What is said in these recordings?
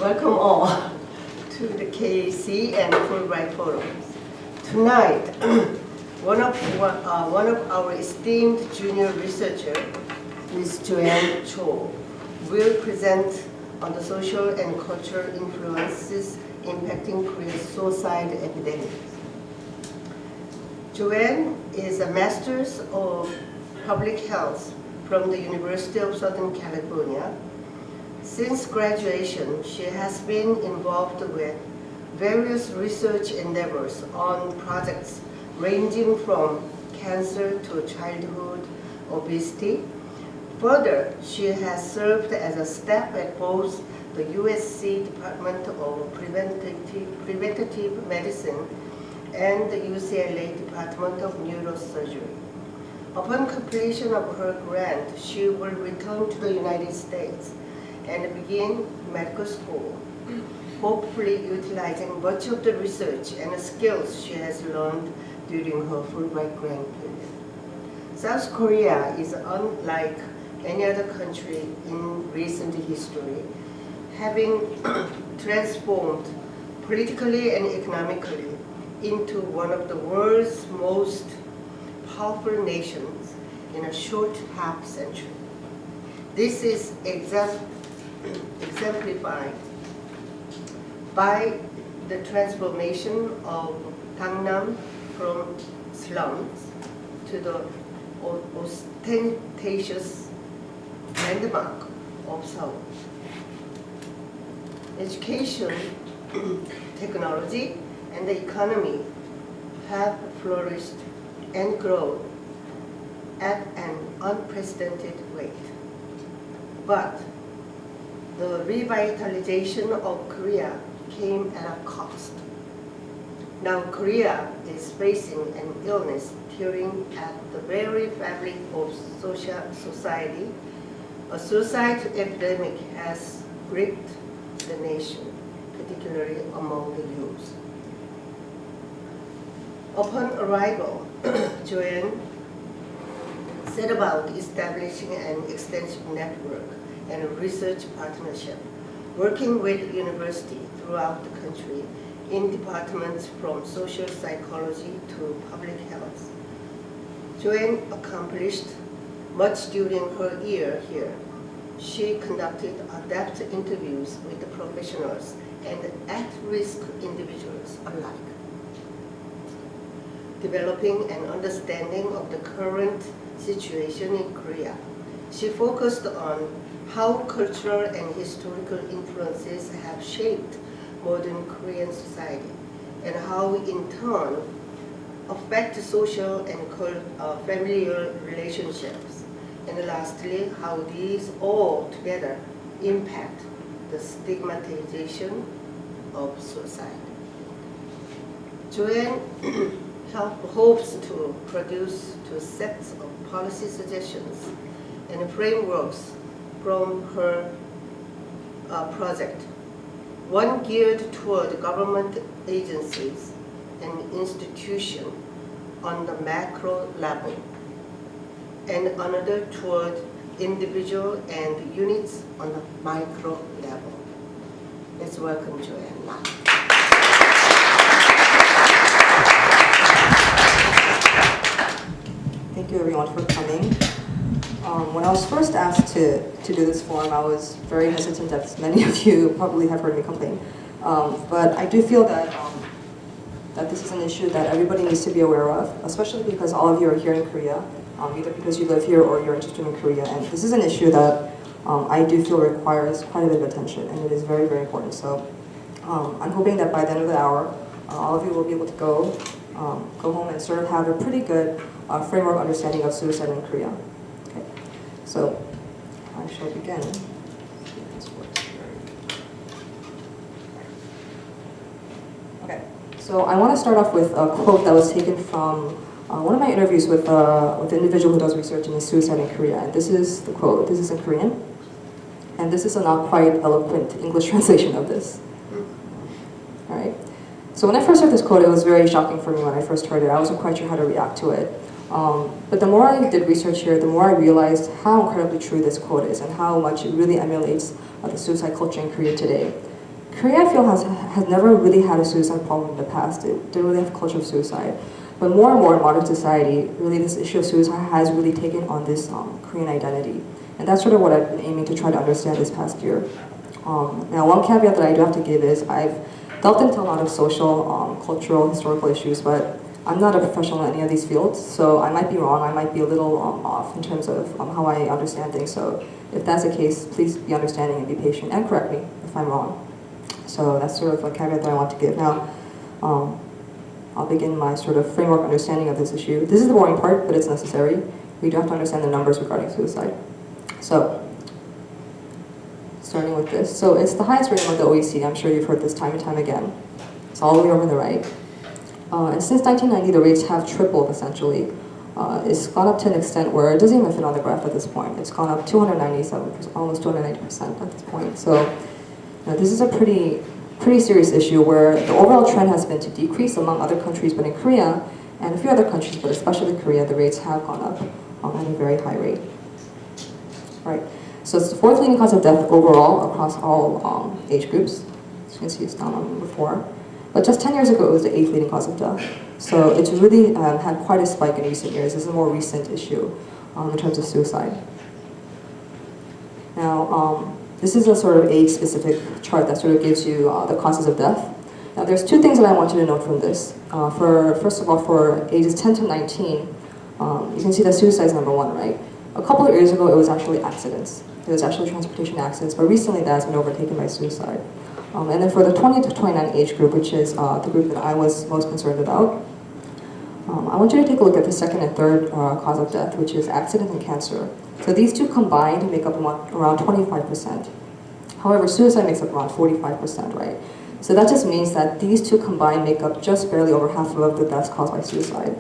Welcome all to the KAC and Fulbright Forum. Tonight, one of our esteemed junior researcher, Ms. Joanne Cho, will present on the social and cultural influences impacting Korea's suicide epidemic. Joanne is a Master's of Public Health from the University of Southern California. Since graduation, she has been involved with various research endeavors on projects ranging from cancer to childhood obesity. Further, she has served as a staff at both the USC Department of Preventative Medicine and the UCLA Department of Neurosurgery. Upon completion of her grant, she will return to the United States and begin medical school, hopefully utilizing much of the research and skills she has learned during her Fulbright grant period. South Korea is unlike any other country in recent history, having transformed politically and economically into one of the world's most powerful nations in a short half-century. This is exemplified by the transformation of Gangnam from slums to the ostentatious landmark of Seoul. Education, technology, and the economy have flourished and grown at an unprecedented rate. But the revitalization of Korea came at a cost. Now Korea is facing an illness tearing at the very fabric of society. A suicide epidemic has gripped the nation, particularly among the youth. Upon arrival, Joanne set about establishing an extensive network and a research partnership, working with universities throughout the country in departments from social psychology to public health. Joanne accomplished much during her year here. She conducted in-depth interviews with the professionals and at-risk individuals alike, developing an understanding of the current situation in Korea. She focused on how cultural and historical influences have shaped modern Korean society and how in turn affect social and familial relationships, and lastly, how these all together impact the stigmatization of suicide. Joanne hopes to produce two sets of policy suggestions and frameworks from her project. One geared toward government agencies and institutions on the macro level, and another toward individual and units on the micro level. Let's welcome Joanne now. Thank you everyone for coming. When I was first asked to do this forum, I was very hesitant, as many of you probably have heard me complain. But I do feel that this is an issue that everybody needs to be aware of, especially because all of you are here in Korea, either because you live here or you're interested in Korea. And this is an issue that I do feel requires quite a bit of attention, and it is very, very important. So I'm hoping that by the end of the hour, all of you will be able to go home and sort of have a pretty good framework understanding of suicide in Korea. Okay. So I shall begin. Let's see if this works here. Okay. So I want to start off with a quote that was taken from one of my interviews with an individual who does research in suicide in Korea. And this is the quote. This is in Korean. And this is a not quite eloquent English translation of this. All right. So when I first heard this quote, it was very shocking for me when I first heard it. I wasn't quite sure how to react to it. But the more I did research here, the more I realized how incredibly true this quote is and how much it really emulates the suicide culture in Korea today. Korea, I feel, has never really had a suicide problem in the past. They didn't really have a culture of suicide. But more and more in modern society, really this issue of suicide has really taken on this Korean identity. And that's sort of what I've been aiming to try to understand this past year. Now, one caveat that I do have to give is I've delved into a lot of social, cultural, historical issues, but I'm not a professional in any of these fields, so I might be wrong, I might be a little off in terms of how I understand things. So if that's the case, please be understanding and be patient and correct me if I'm wrong. So that's sort of a caveat that I want to give. Now, I'll begin my sort of framework understanding of this issue. This is the boring part, but it's necessary. We do have to understand the numbers regarding suicide. So, starting with this. So it's the highest rating of the OECD. I'm sure you've heard this time and time again. It's all the way over on the right. And since 1990, the rates have tripled, essentially. It's gone up to an extent where it doesn't even fit on the graph at this point. It's gone up 297%, almost 290% at this point. So this is a pretty serious issue where the overall trend has been to decrease among other countries, but in Korea, and a few other countries, but especially Korea, the rates have gone up at a very high rate. Right. So it's the fourth leading cause of death overall across all age groups. As you can see, it's down on number 4. But just 10 years ago, it was the 8th leading cause of death. So it's really had quite a spike in recent years. This is a more recent issue in terms of suicide. Now, this is a sort of age-specific chart that sort of gives you the causes of death. Now, there's two things that I want you to note from this. First of all, for ages 10 to 19, you can see that suicide is number 1, right? A couple of years ago, it was actually accidents. It was actually transportation accidents, but recently that has been overtaken by suicide. And then for the 20 to 29 age group, which is the group that I was most concerned about, I want you to take a look at the second and third cause of death, which is accident and cancer. So these two combined make up around 25%. However, suicide makes up around 45%, right? So that just means that these two combined make up just barely over half of the deaths caused by suicide.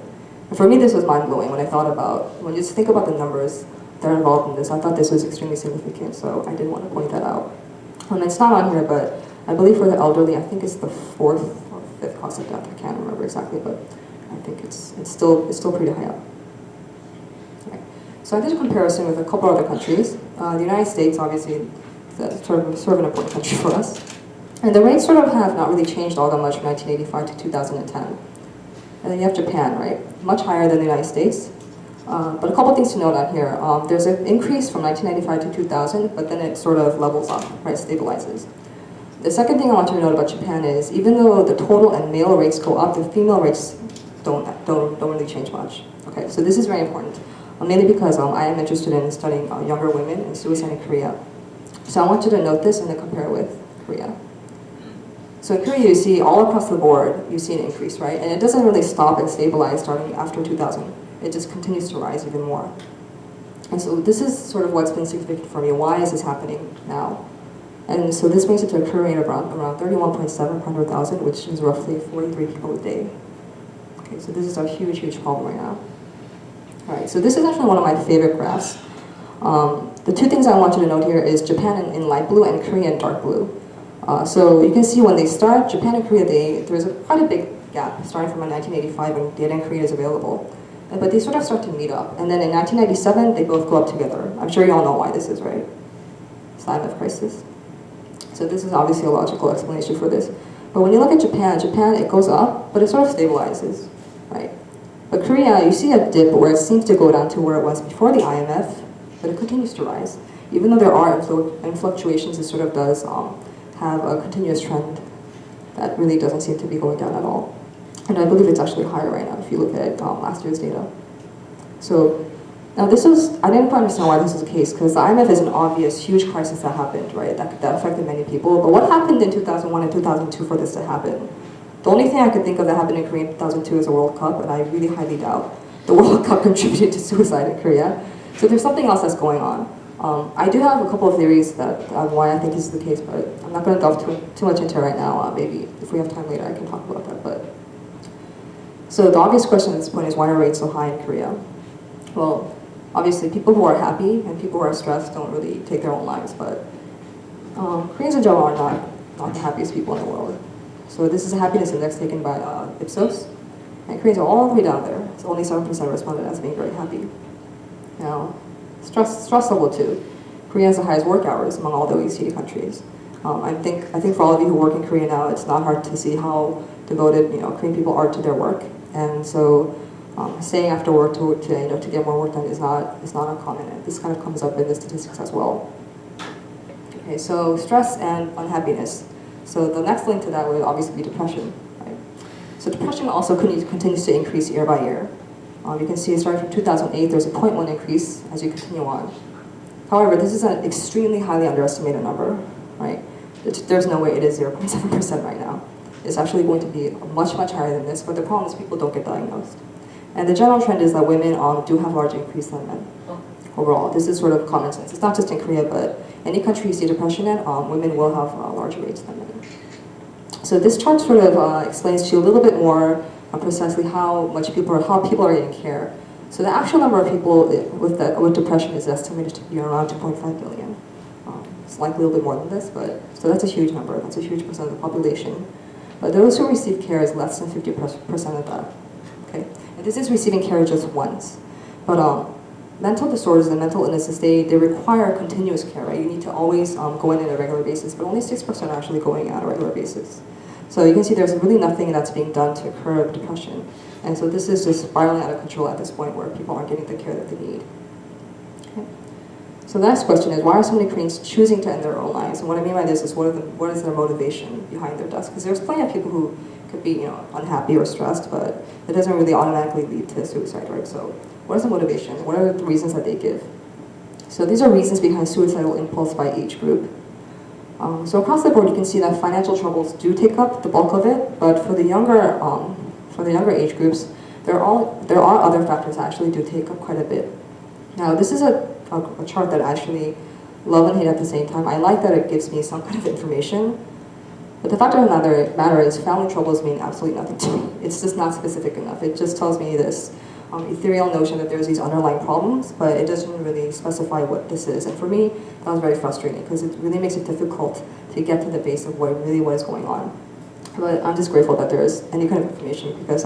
And for me, this was mind-blowing when I thought about, when you just think about the numbers that are involved in this, I thought this was extremely significant, so I did want to point that out. It's not on here, but I believe for the elderly, I think it's the 4th or 5th cause of death. I can't remember exactly, but I think it's still pretty high up. Okay. So I did a comparison with a couple other countries. The United States, obviously, is sort of an important country for us. And the rates sort of have not really changed all that much from 1985 to 2010. And then you have Japan, right? Much higher than the United States. But a couple things to note on here. There's an increase from 1995 to 2000, but then it sort of levels up, right? Stabilizes. The second thing I want you to note about Japan is, even though the total and male rates go up, the female rates don't really change much. Okay, so this is very important, mainly because I am interested in studying younger women and suicide in Korea. So I want you to note this and then compare it with Korea. So in Korea, you see all across the board, you see an increase, right? And it doesn't really stop and stabilize starting after 2000. It just continues to rise even more. And so this is sort of what's been significant for me. Why is this happening now? And so this brings it to a current rate of around 31.7 per 100,000, which is roughly 43 people a day. Okay, so this is a huge, huge problem right now. All right, so this is actually one of my favorite graphs. The two things I want you to note here is Japan in light blue and Korea in dark blue. So you can see when they start, Japan and Korea, there's quite a big gap starting from 1985 when data in Korea is available. But they sort of start to meet up. And then in 1997, they both go up together. I'm sure you all know why this is, right? It's the IMF crisis. So this is obviously a logical explanation for this. But when you look at Japan, it goes up, but it sort of stabilizes, right? But Korea, you see a dip where it seems to go down to where it was before the IMF, but it continues to rise. Even though there are fluctuations, it sort of does have a continuous trend that really doesn't seem to be going down at all. And I believe it's actually higher right now if you look at last year's data. So now this was, I didn't quite understand why this was the case, because the IMF is an obvious huge crisis that happened, right? That affected many people. But what happened in 2001 and 2002 for this to happen? The only thing I could think of that happened in Korea in 2002 is the World Cup, and I really highly doubt the World Cup contributed to suicide in Korea. So there's something else that's going on. I do have a couple of theories that why I think this is the case, but I'm not going to delve too much into it right now. Maybe if we have time later, I can talk about that. But so the obvious question at this point is, why are rates so high in Korea? Well, obviously people who are happy and people who are stressed don't really take their own lives, but Koreans in general are not the happiest people in the world. So this is a happiness index taken by Ipsos, and Koreans are all the way down there. So only 7% responded as being very happy. Now, stress level 2. Korea has the highest work hours among all the OECD countries. I think for all of you who work in Korea now, it's not hard to see how devoted Korean people are to their work, and so staying after work to get more work done is not uncommon. And this kind of comes up in the statistics as well. Okay, so stress and unhappiness. So the next link to that would obviously be depression. Right? So depression also continues to increase year by year. You can see starting from 2008, there's a 0.1 increase as you continue on. However, this is an extremely highly underestimated number, right? There's no way it is 0.7% right now. It's actually going to be much higher than this, but the problem is people don't get diagnosed. And the general trend is that women do have a larger increase than men overall. This is sort of common sense. It's not just in Korea, but any country you see depression in, women will have larger rates than men. So this chart sort of explains to you a little bit more precisely how people are getting care. So the actual number of people with depression is estimated to be around 2.5 billion. It's likely a little bit more than this, but so that's a huge number. That's a huge percent of the population. But those who receive care is less than 50% of that. Okay, and this is receiving care just once. But mental disorders and mental illnesses, they require continuous care, right? You need to always go in on a regular basis, but only 6% are actually going on a regular basis. So you can see there's really nothing that's being done to curb depression. And so this is just spiraling out of control at this point where people aren't getting the care that they need. Okay. So the next question is, why are so many Koreans choosing to end their own lives? And what I mean by this is, what is their motivation behind their deaths? Because there's plenty of people who could be unhappy or stressed, but it doesn't really automatically lead to suicide, right? So what is the motivation? What are the reasons that they give? So these are reasons behind suicidal impulse by age group. So across the board, you can see that financial troubles do take up the bulk of it, but for the younger age groups, there are other factors that actually do take up quite a bit. Now, this is a chart that I actually love and hate at the same time. I like that it gives me some kind of information, but the fact of the matter is family troubles mean absolutely nothing to me. It's just not specific enough. It just tells me this ethereal notion that there's these underlying problems, but it doesn't really specify what this is. And for me, that was very frustrating because it really makes it difficult to get to the base of what is going on. But I'm just grateful that there is any kind of information because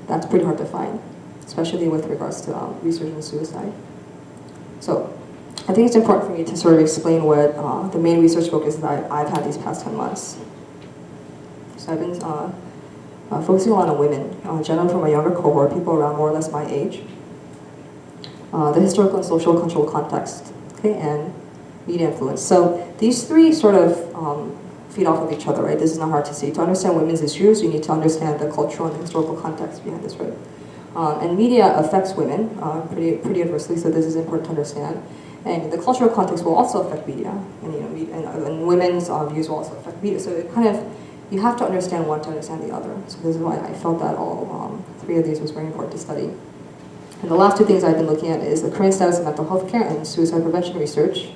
that's pretty hard to find, especially with regards to research on suicide. So I think it's important for me to sort of explain what the main research focus that I've had these past 10 months. So I've been focusing a lot on women, generally from a younger cohort, people around more or less my age. The historical and social cultural context, okay, and media influence. So these three sort of feed off of each other, right? This is not hard to see. To understand women's issues, you need to understand the cultural and the historical context behind this, right? And media affects women pretty adversely, so this is important to understand. And the cultural context will also affect media, and women's views will also affect media. So it kind of, you have to understand one to understand the other. So this is why I felt that all three of these was very important to study. And the last two things I've been looking at is the current status of mental health care and suicide prevention research,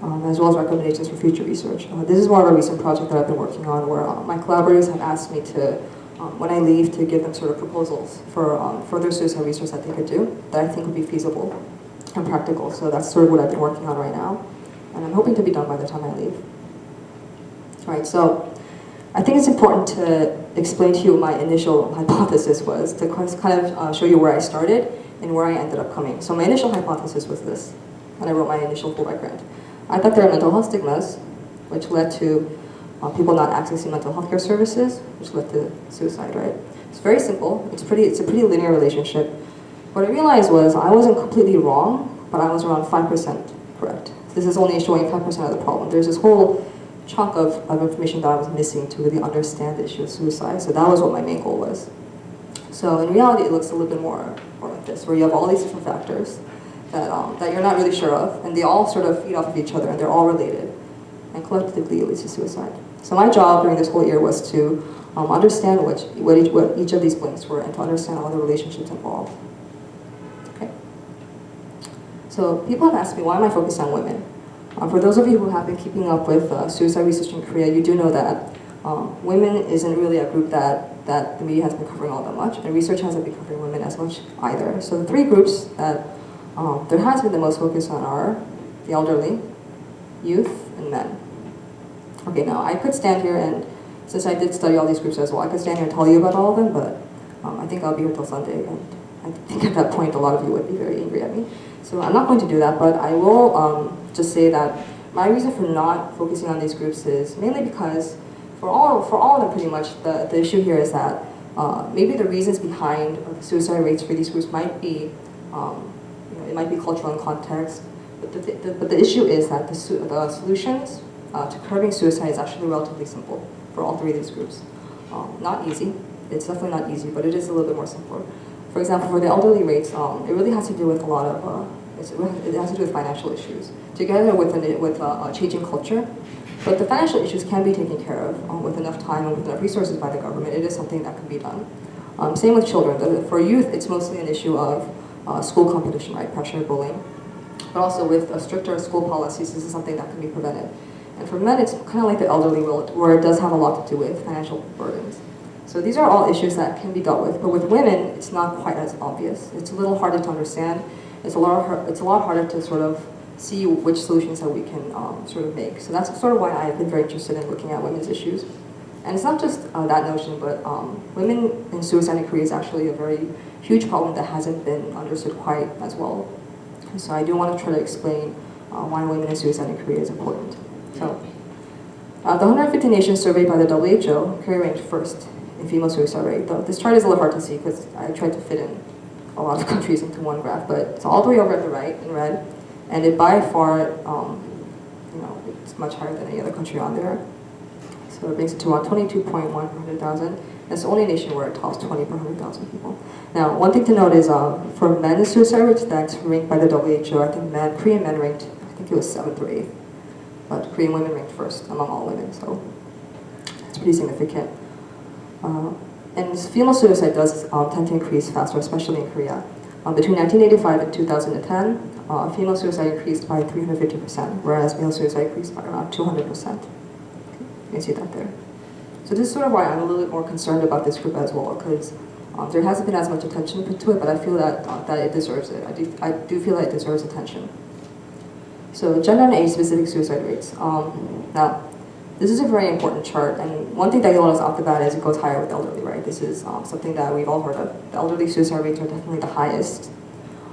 as well as recommendations for future research. This is more of a recent project that I've been working on where my collaborators have asked me to, when I leave, to give them sort of proposals for further suicide research that they could do that I think would be feasible and practical. So that's sort of what I've been working on right now. And I'm hoping to be done by the time I leave. All right, so I think it's important to explain to you what my initial hypothesis was, to kind of show you where I started and where I ended up coming. So my initial hypothesis was this, when I wrote my initial Fulbright grant. I thought there are mental health stigmas, which led to people not accessing mental health care services, which led to suicide, right? It's very simple. It's a pretty linear relationship. What I realized was I wasn't completely wrong, but I was around 5% correct. This is only showing 5% of the problem. There's this whole chunk of information that I was missing to really understand the issue of suicide. So that was what my main goal was. So in reality, it looks a little bit more like this, where you have all these different factors that you're not really sure of, and they all sort of feed off of each other, and they're all related, and collectively it leads to suicide. So my job during this whole year was to understand what each of these blinks were, and to understand all the relationships involved. Okay. So people have asked me, why am I focused on women? For those of you who have been keeping up with suicide research in Korea, you do know that women isn't really a group that the media has been covering all that much, and research hasn't been covering women as much either. So the three groups that there has been the most focus on are the elderly, youth, and men. Okay, now I could stand here and, since I did study all these groups as well, I could stand here and tell you about all of them, but I think I'll be here till Sunday, and I think at that point a lot of you would be very angry at me. So I'm not going to do that, but I will just say that my reason for not focusing on these groups is mainly because for all of them pretty much, the issue here is that maybe the reasons behind suicide rates for these groups might be, it might be cultural in context, but the issue is that the solutions to curbing suicide is actually relatively simple for all three of these groups. Not easy, it's definitely not easy, but it is a little bit more simple. For example, for the elderly rates, it really has to do with a lot of, it has to do with financial issues, together with changing culture. But the financial issues can be taken care of with enough time and with enough resources by the government. It is something that can be done. Same with children. For youth, it's mostly an issue of school competition, right? Pressure, bullying. But also with stricter school policies, this is something that can be prevented. And for men, it's kind of like the elderly world, where it does have a lot to do with financial burdens. So these are all issues that can be dealt with. But with women, it's not quite as obvious. It's a little harder to understand. It's a lot harder to sort of see which solutions that we can sort of make. So that's sort of why I've been very interested in looking at women's issues. And it's not just that notion, but women in suicide in Korea is actually a very huge problem that hasn't been understood quite as well. And so I do want to try to explain why women in suicide in Korea is important. So the 150 nations surveyed by the WHO, Korea ranked first in female suicide rate. This chart is a little hard to see because I tried to fit in a lot of countries into one graph, but it's all the way over at the right in red. And it by far, it's much higher than any other country on there. So it brings it to around 22.1 per 100,000. It's the only nation where it tops 20 per 100,000 people. Now, one thing to note is for men's suicide rates, that's ranked by the WHO. I think Korean men ranked, I think it was 7th or 8th. But Korean women ranked first among all women, so it's pretty significant. And female suicide does tend to increase faster, especially in Korea. Between 1985 and 2010, female suicide increased by 350%, whereas male suicide increased by around 200%. You can see that there. So this is sort of why I'm a little bit more concerned about this group as well, because there hasn't been as much attention put to it, but I feel that it deserves it. I do feel that it deserves attention. So gender and age-specific suicide rates. Now, this is a very important chart, and one thing that you'll notice off the bat is it goes higher with elderly, right? This is something that we've all heard of. The elderly suicide rates are definitely the highest.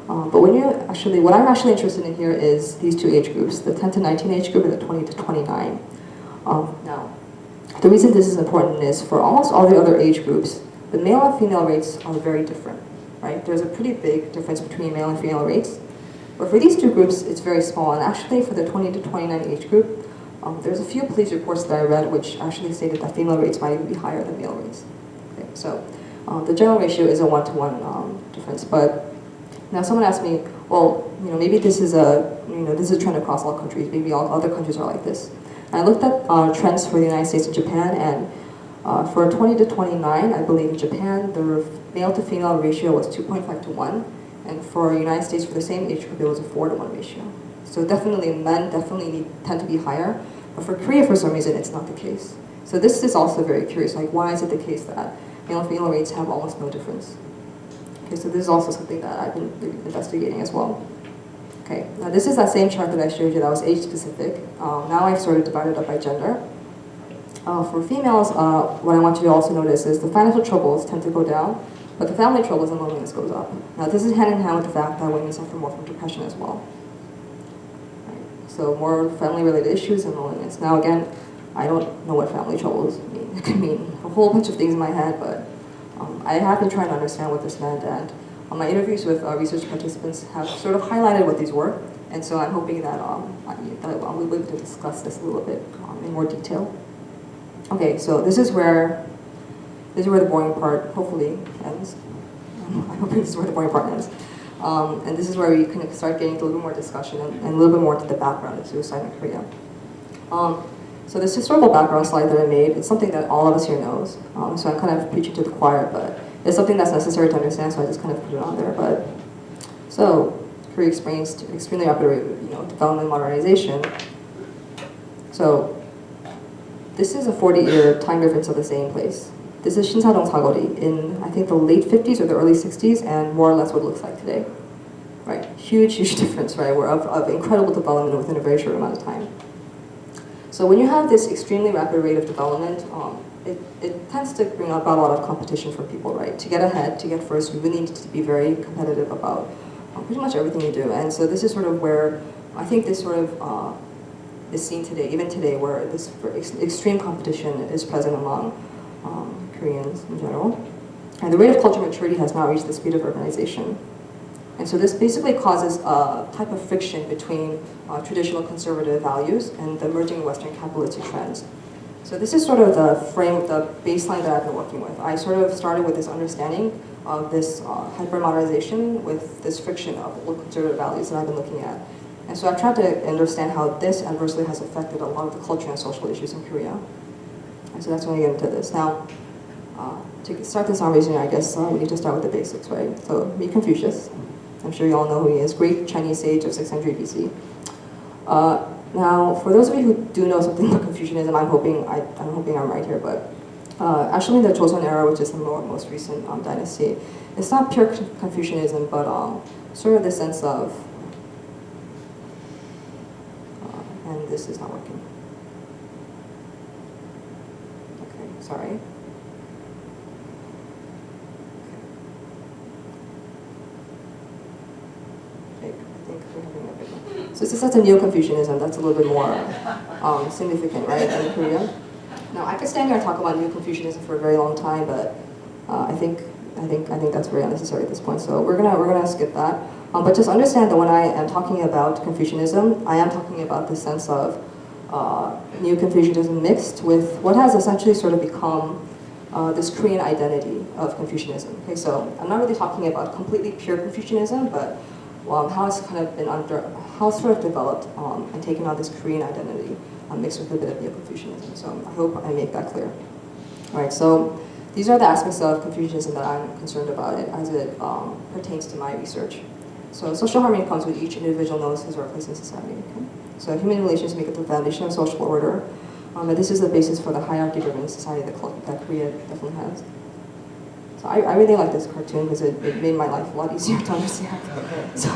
But what I'm actually interested in here is these two age groups, the 10 to 19 age group and the 20 to 29. Now, the reason this is important is for almost all the other age groups, the male and female rates are very different, right? There's a pretty big difference between male and female rates. But for these two groups, it's very small. And actually for the 20 to 29 age group, there's a few police reports that I read which actually stated that female rates might even be higher than male rates. Okay, so the general ratio is a 1-to-1 difference. But now someone asked me, well, maybe this is a trend across all countries. Maybe all other countries are like this. And I looked at trends for the United States and Japan, and for 20 to 29, I believe in Japan, the male to female ratio was 2.5 to 1. And for the United States, for the same age group, it was a 4-to-1 ratio. So definitely, men tend to be higher. But for Korea, for some reason, it's not the case. So this is also very curious. Like, why is it the case that male and female rates have almost no difference? Okay, so this is also something that I've been investigating as well. Okay, now this is that same chart that I showed you that was age-specific. Now I've sort of divided up by gender. For females, what I want you to also notice is the financial troubles tend to go down, but the family troubles and loneliness goes up. Now this is hand in hand with the fact that women suffer more from depression as well. Right. So more family-related issues and loneliness. Now again, I don't know what family troubles mean. It could mean a whole bunch of things in my head, but I have been trying to understand what this meant, and my interviews with research participants have sort of highlighted what these were, and so I'm hoping that we'll be able to discuss this a little bit in more detail. Okay, so this is where the boring part hopefully ends. I hope this is where the boring part ends. And this is where we can start getting into a little bit more discussion and a little bit more into the background of suicide in Korea. So this historical background slide that I made, it's something that all of us here knows. So I'm kind of preaching to the choir, but it's something that's necessary to understand, so I just kind of put it on there. But so Korea experienced extremely rapid rate of development and modernization. So this is a 40-year time difference of the same place. This is Shinsadong Sagori in, I think, the late 50s or the early 60s, and more or less what it looks like today. Right, huge difference, right? We're of incredible development within a very short amount of time. So when you have this extremely rapid rate of development, it tends to bring about a lot of competition for people, right? To get ahead, to get first, you really need to be very competitive about pretty much everything you do. And so this is sort of where I think this sort of is seen today, even today, where this extreme competition is present among Koreans in general. And the rate of cultural maturity has now reached the speed of urbanization. And so this basically causes a type of friction between traditional conservative values and the emerging Western capitalistic trends. So this is sort of the frame, the baseline that I've been working with. I sort of started with this understanding of this hyper-modernization with this friction of old conservative values that I've been looking at. And so I've tried to understand how this adversely has affected a lot of the culture and social issues in Korea. And so that's when we get into this. Now, to start this conversation, I guess we need to start with the basics, right? So meet Confucius. I'm sure you all know who he is. Greek Chinese sage of 600 BC. Now, for those of you who do know something about Confucianism, I'm hoping I'm right here, but actually in the Joseon era, which is the most recent dynasty, it's not pure Confucianism, but sort of the sense of, and this is not working. Okay, sorry. So this is such a neo-Confucianism that's a little bit more significant, right, in Korea. Now I could stand here and talk about neo-Confucianism for a very long time, but I think that's very unnecessary at this point. So we're gonna skip that. But just understand that when I am talking about Confucianism, I am talking about the sense of neo-Confucianism mixed with what has essentially sort of become this Korean identity of Confucianism. Okay, so I'm not really talking about completely pure Confucianism, but how it's kind of been how it's sort of developed and taken on this Korean identity mixed with a bit of neo-Confucianism. So I hope I make that clear. All right, so these are the aspects of Confucianism that I'm concerned about it as it pertains to my research. So social harmony comes with each individual knows his or her place in society. Okay? So human relations make up the foundation of social order, and this is the basis for the hierarchy-driven society that Korea definitely has. So I really like this cartoon because it made my life a lot easier to understand. So,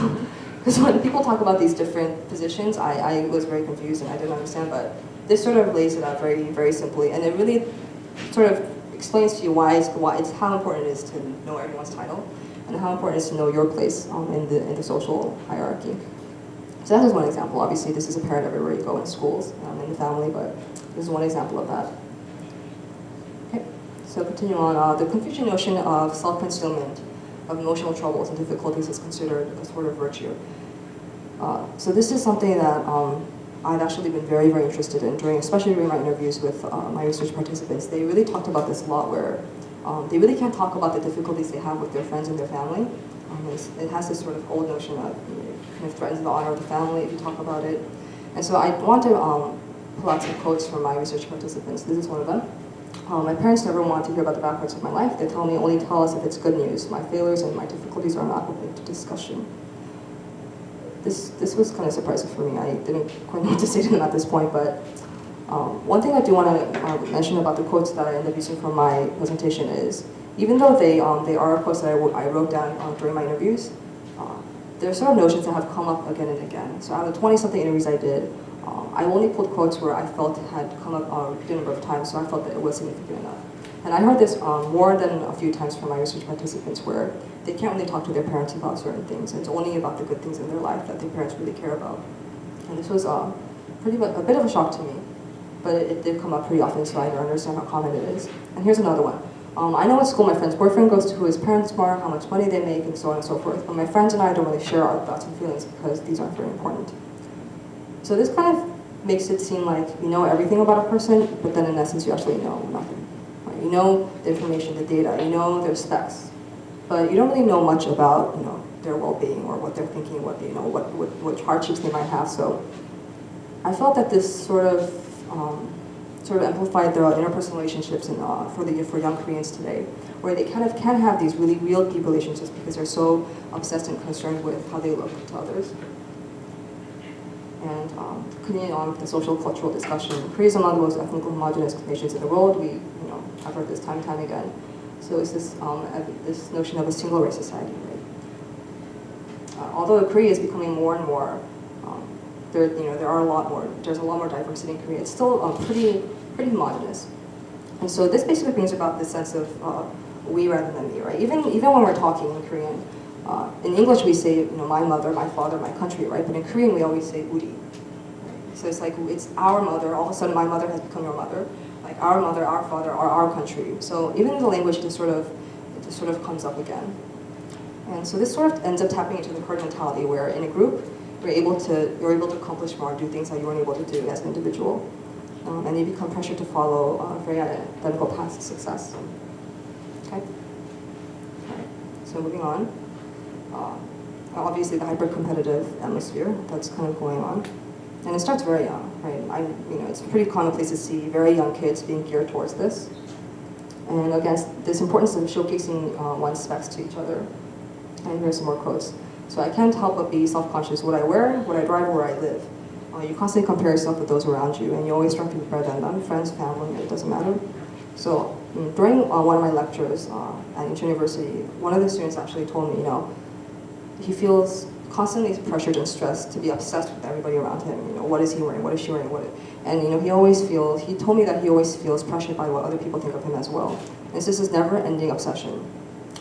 because when people talk about these different positions, I was very confused and I didn't understand, but this sort of lays it out very, very simply, and it really sort of explains to you why it's how important it is to know everyone's title, and how important it is to know your place in the social hierarchy. So that is one example. Obviously, this is apparent everywhere you go in schools, in the family, but this is one example of that. Okay, so continue on. The Confucian notion of self-concealment of emotional troubles and difficulties is considered a sort of virtue. So this is something that I've actually been very, very interested in especially during my interviews with my research participants. They really talked about this a lot where they really can't talk about the difficulties they have with their friends and their family. It has this sort of old notion of kind of threatens the honor of the family if you talk about it. And so I want to pull out some quotes from my research participants. This is one of them. My parents never want to hear about the bad parts of my life. They tell me only tell us if it's good news. My failures and my difficulties are not open to discussion. This was kind of surprising for me. I didn't quite know what to say to them at this point, but one thing I do want to mention about the quotes that I ended up using from my presentation is, even though they are quotes that I wrote down during my interviews, there are sort of notions that have come up again and again. So out of the 20-something interviews I did, I only pulled quotes where I felt had come up a repeated number of times, so I felt that it was significant enough. And I heard this more than a few times from my research participants where they can't really talk to their parents about certain things. It's only about the good things in their life that their parents really care about. And this was a bit of a shock to me, but it did come up pretty often, so I understand how common it is. And here's another one. I know at school my friend's boyfriend goes to who his parents are, how much money they make, and so on and so forth. But my friends and I don't really share our thoughts and feelings because these aren't very important. So this kind of makes it seem like you know everything about a person, but then in essence you actually know nothing. Right? You know the information, the data, you know their specs, but you don't really know much about their well-being or what they're thinking, what hardships they might have. So I felt that this sort of amplified the interpersonal relationships for young Koreans today, where they kind of can have these really real deep relationships because they're so obsessed and concerned with how they look to others. And continuing on with the social cultural discussion, Korea is among the most ethnically homogenous nations in the world. We have heard this time and time again. So it's this notion of a single race society. Right? Although Korea is becoming more and more, there's a lot more diversity in Korea. It's still pretty homogenous. And so this basically brings about this sense of we rather than me, right? Even when we're talking in Korean, in English we say my mother, my father, my country, right? But in Korean we always say 우리. So it's like it's our mother. All of a sudden, my mother has become your mother. Like our mother, our father, are our country. So even in the language, it just sort of comes up again. And so this sort of ends up tapping into the herd mentality, where in a group, you're able to accomplish more, do things that you weren't able to do as an individual, and you become pressured to follow very identical paths to success. Okay. All right. So moving on. Obviously, the hyper-competitive atmosphere that's kind of going on. And it starts very young, right? It's a pretty common place to see very young kids being geared towards this. And again, this importance of showcasing one's specs to each other. And here's some more quotes. So I can't help but be self-conscious. What I wear, what I drive, where I live. You constantly compare yourself with those around you, and you always strive to be better than them, friends, family, it doesn't matter. So during one of my lectures at Incheon University, one of the students actually told me, he feels constantly pressured and stressed to be obsessed with everybody around him. What is he wearing? What is she wearing? And he told me that he always feels pressured by what other people think of him as well. And it's just this never-ending obsession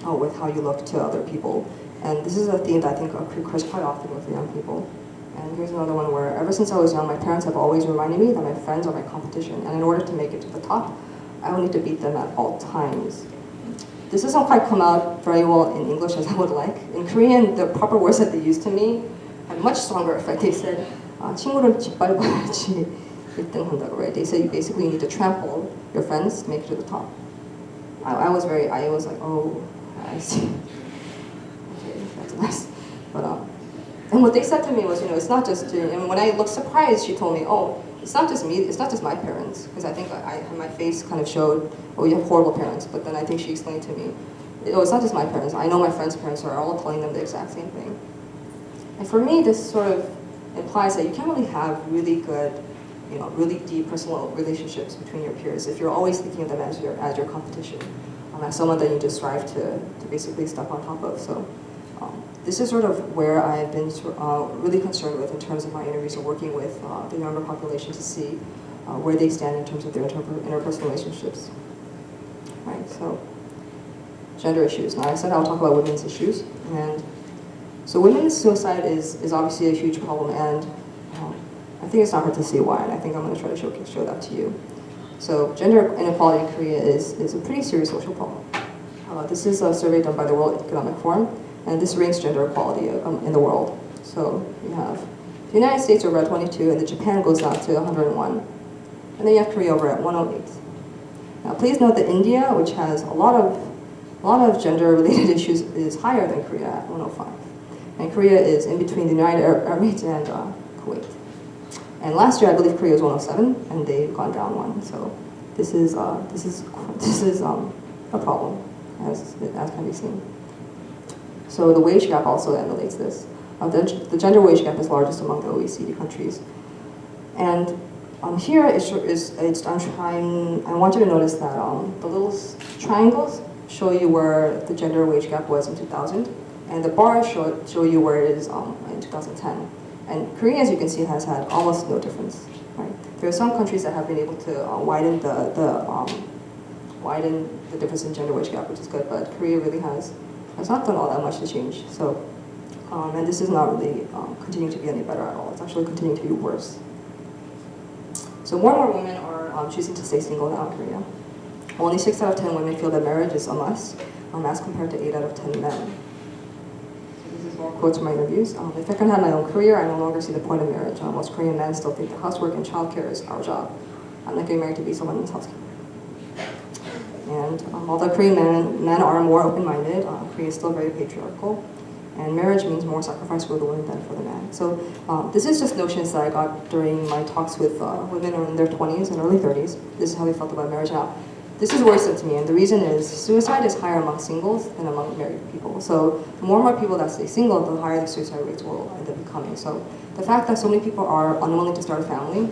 with how you look to other people. And this is a theme that I think occurs quite often with young people. And here's another one where, ever since I was young, my parents have always reminded me that my friends are my competition, and in order to make it to the top, I will need to beat them at all times. This doesn't quite come out very well in English as I would like. In Korean, the proper words that they use to me had much stronger effect. They said, 친구를 짓밟아야지 1등한다고, right? They said you basically need to trample your friends to make it to the top. I was like, oh, I see. Okay, that's nice. But, and what they said to me was, it's not just, and when I looked surprised, she told me, oh, it's not just me, it's not just my parents, because I think my face kind of showed, oh, you have horrible parents, but then I think she explained to me, oh, it's not just my parents, I know my friends' parents are all telling them the exact same thing. And for me, this sort of implies that you can't really have really good, really deep personal relationships between your peers if you're always thinking of them as your competition, as someone that you just strive to basically step on top of. So this is sort of where I've been really concerned with in terms of my interviews and working with the younger population to see where they stand in terms of their interpersonal relationships. Right, so gender issues. Now I said I'll talk about women's issues, and so women's suicide is obviously a huge problem, and I think it's not hard to see why, and I think I'm going to try to show that to you. So gender inequality in Korea is a pretty serious social problem. This is a survey done by the World Economic Forum, and this ranks gender equality in the world. So you have the United States over at 22, and the Japan goes down to 101. And then you have Korea over at 108. Now please note that India, which has a lot of gender-related issues, is higher than Korea at 105. And Korea is in between the United Arab Emirates and Kuwait. And last year, I believe Korea was 107, and they've gone down one. So this is a problem, as can be seen. So the wage gap also emulates this. The gender wage gap is largest among the OECD countries. And here I want you to notice that the little triangles show you where the gender wage gap was in 2000, and the bars show you where it is in 2010. And Korea, as you can see, has had almost no difference. Right? There are some countries that have been able to widen the difference in gender wage gap, which is good, but Korea really has not done all that much to change. So, and this is not really continuing to be any better at all. It's actually continuing to be worse. So more and more women are choosing to stay single now in Korea. Only 6 out of 10 women feel that marriage is a must, as compared to 8 out of 10 men. So this is more quotes from my interviews. If I can have my own career, I no longer see the point of marriage. Most Korean men still think that housework and childcare is our job. I'm not getting married to be someone's housekeeper. And although Korean men are more open-minded, Korea is still very patriarchal, and marriage means more sacrifice for the woman than for the man. So this is just notions that I got during my talks with women in their 20s and early 30s. This is how they felt about marriage. Now, this is worrisome to me, and the reason is suicide is higher among singles than among married people. So the more and more people that stay single, the higher the suicide rates will end up becoming. So the fact that so many people are unwilling to start a family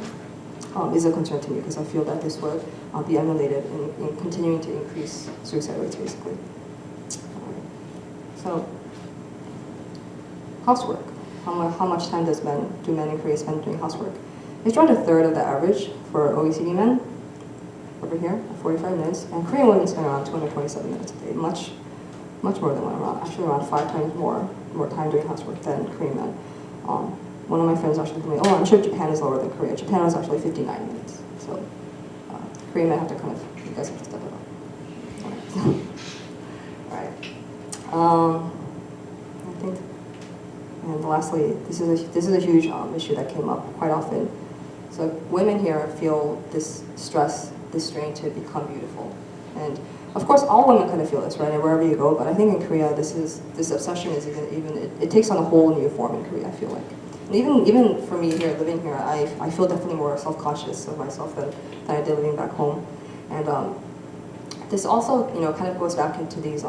is a concern to me, because I feel that this would be emulated in continuing to increase suicide rates, basically. So, housework. How much time do men in Korea spend doing housework? It's around a third of the average for OECD men, over here, at 45 minutes. And Korean women spend around 227 minutes a day, much more than one, actually around 5 times more time doing housework than Korean men. one of my friends actually told me, oh, I'm sure Japan is lower than Korea. Japan was actually 59 minutes. So Korea might have to kind of, you guys have to step it up. All right. I think, and lastly, this is a huge issue that came up quite often. So women here feel this stress, this strain to become beautiful. And of course, all women kind of feel this, right, and wherever you go. But I think in Korea, this obsession is it takes on a whole new form in Korea, I feel like. And even for me here, living here, I feel definitely more self-conscious of myself than I did living back home. And this also, kind of goes back into these,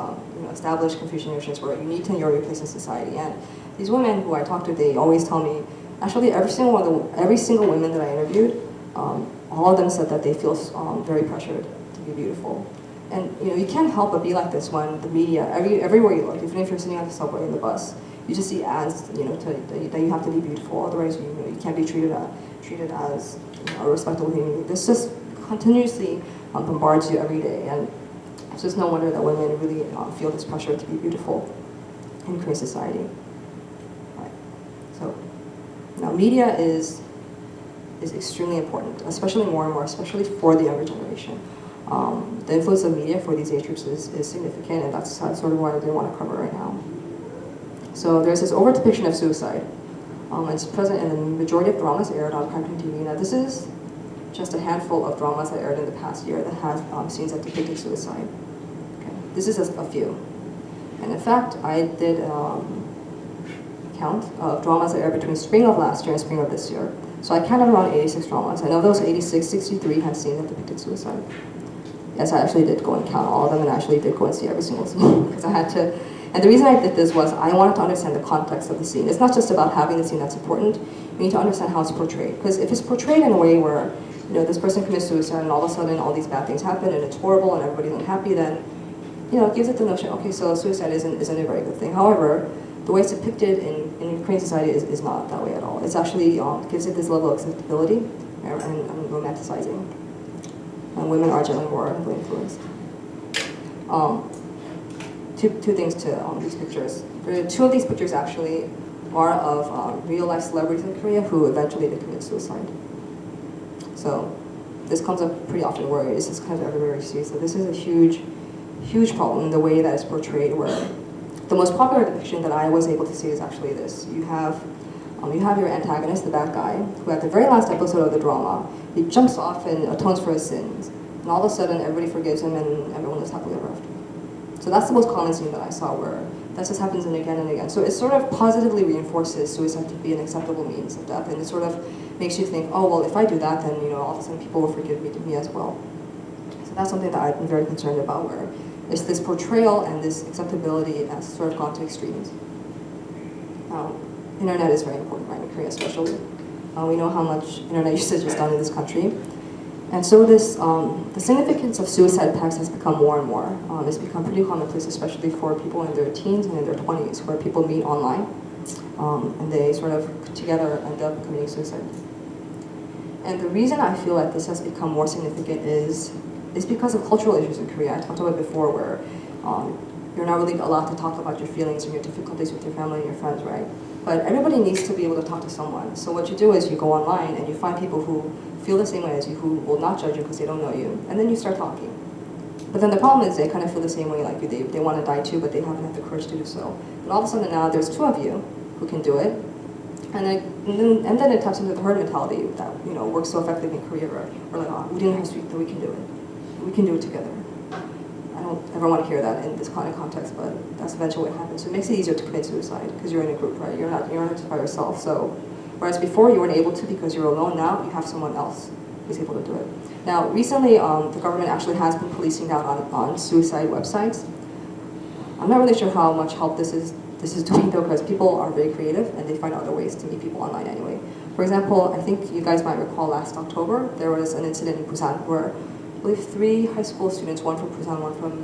established Confucian notions where you need to know your place in society. And these women who I talk to, they always tell me, actually, every single woman that I interviewed, all of them said that they feel very pressured to be beautiful. And you can't help but be like this when the media, everywhere you look, even if you're sitting on the subway in the bus, you just see ads, that you have to be beautiful, otherwise you can't be treated as a respectable human being. This just continuously bombards you every day, and it's just no wonder that women really feel this pressure to be beautiful in Korean society. Right. So now media is extremely important, especially more and more, especially for the younger generation. The influence of media for these age groups is significant, and that's sort of what I want to cover right now. So there's this over-depiction of suicide. It's present in the majority of dramas aired on primetime TV. Now this is just a handful of dramas that aired in the past year that have scenes that depicted suicide. Okay. This is just a few. And in fact, I did count of dramas that aired between spring of last year and spring of this year. So I counted around 86 dramas. I know those 86, 63 had scenes that depicted suicide. Yes, I actually did go and count all of them, and I actually did go and see every single scene because I had to. And the reason I did this was I wanted to understand the context of the scene. It's not just about having the scene that's important. You need to understand how it's portrayed. Because if it's portrayed in a way where this person commits suicide and all of a sudden all these bad things happen and it's horrible and everybody's unhappy, then it gives it the notion, okay, so suicide isn't a very good thing. However, the way it's depicted in Korean society is not that way at all. It's actually gives it this level of acceptability and romanticizing. And women are generally more heavily influenced. Two things to these pictures. Two of these pictures actually are of real-life celebrities in Korea who eventually did commit suicide. So this comes up pretty often where it's just kind of everywhere you see. So this is a huge problem in the way that it's portrayed, where the most popular depiction that I was able to see is actually this. You have your antagonist, the bad guy, who at the very last episode of the drama, he jumps off and atones for his sins. And all of a sudden, everybody forgives him and everyone lives happily ever after. So that's the most common scene that I saw, where that just happens again and again. So it sort of positively reinforces suicide to be an acceptable means of death. And it sort of makes you think, oh, well, if I do that, then all of a sudden people will forgive me as well. So that's something that I've been very concerned about, where it's this portrayal and this acceptability has sort of gone to extremes. Internet is very important, right, in Korea especially. We know how much internet usage is done in this country. And so this, the significance of suicide pacts has become more and more. It's become pretty commonplace, especially for people in their teens and in their 20s, where people meet online, and they sort of together end up committing suicide. And the reason I feel like this has become more significant is because of cultural issues in Korea. I talked about it before, where you're not really allowed to talk about your feelings and your difficulties with your family and your friends, right? But everybody needs to be able to talk to someone. So what you do is you go online and you find people who feel the same way as you, who will not judge you because they don't know you, and then you start talking. But then the problem is they kind of feel the same way like you. They want to die too, but they haven't had the courage to do so. And all of a sudden now there's two of you who can do it, and then it taps into the herd mentality that works so effectively in Korea, where we're like, oh, we didn't have sweet, that we can do it. We can do it together. I don't ever want to hear that in this kind of context, but that's eventually what happens. So it makes it easier to commit suicide because you're in a group, right? You're not just by yourself. So whereas before you weren't able to because you're alone, now you have someone else who's able to do it. Now recently, the government actually has been policing down on suicide websites. I'm not really sure how much help this is doing though, because people are very creative and they find other ways to meet people online anyway. For example, I think you guys might recall last October there was an incident in Busan where I believe 3 high school students, one from Busan, one from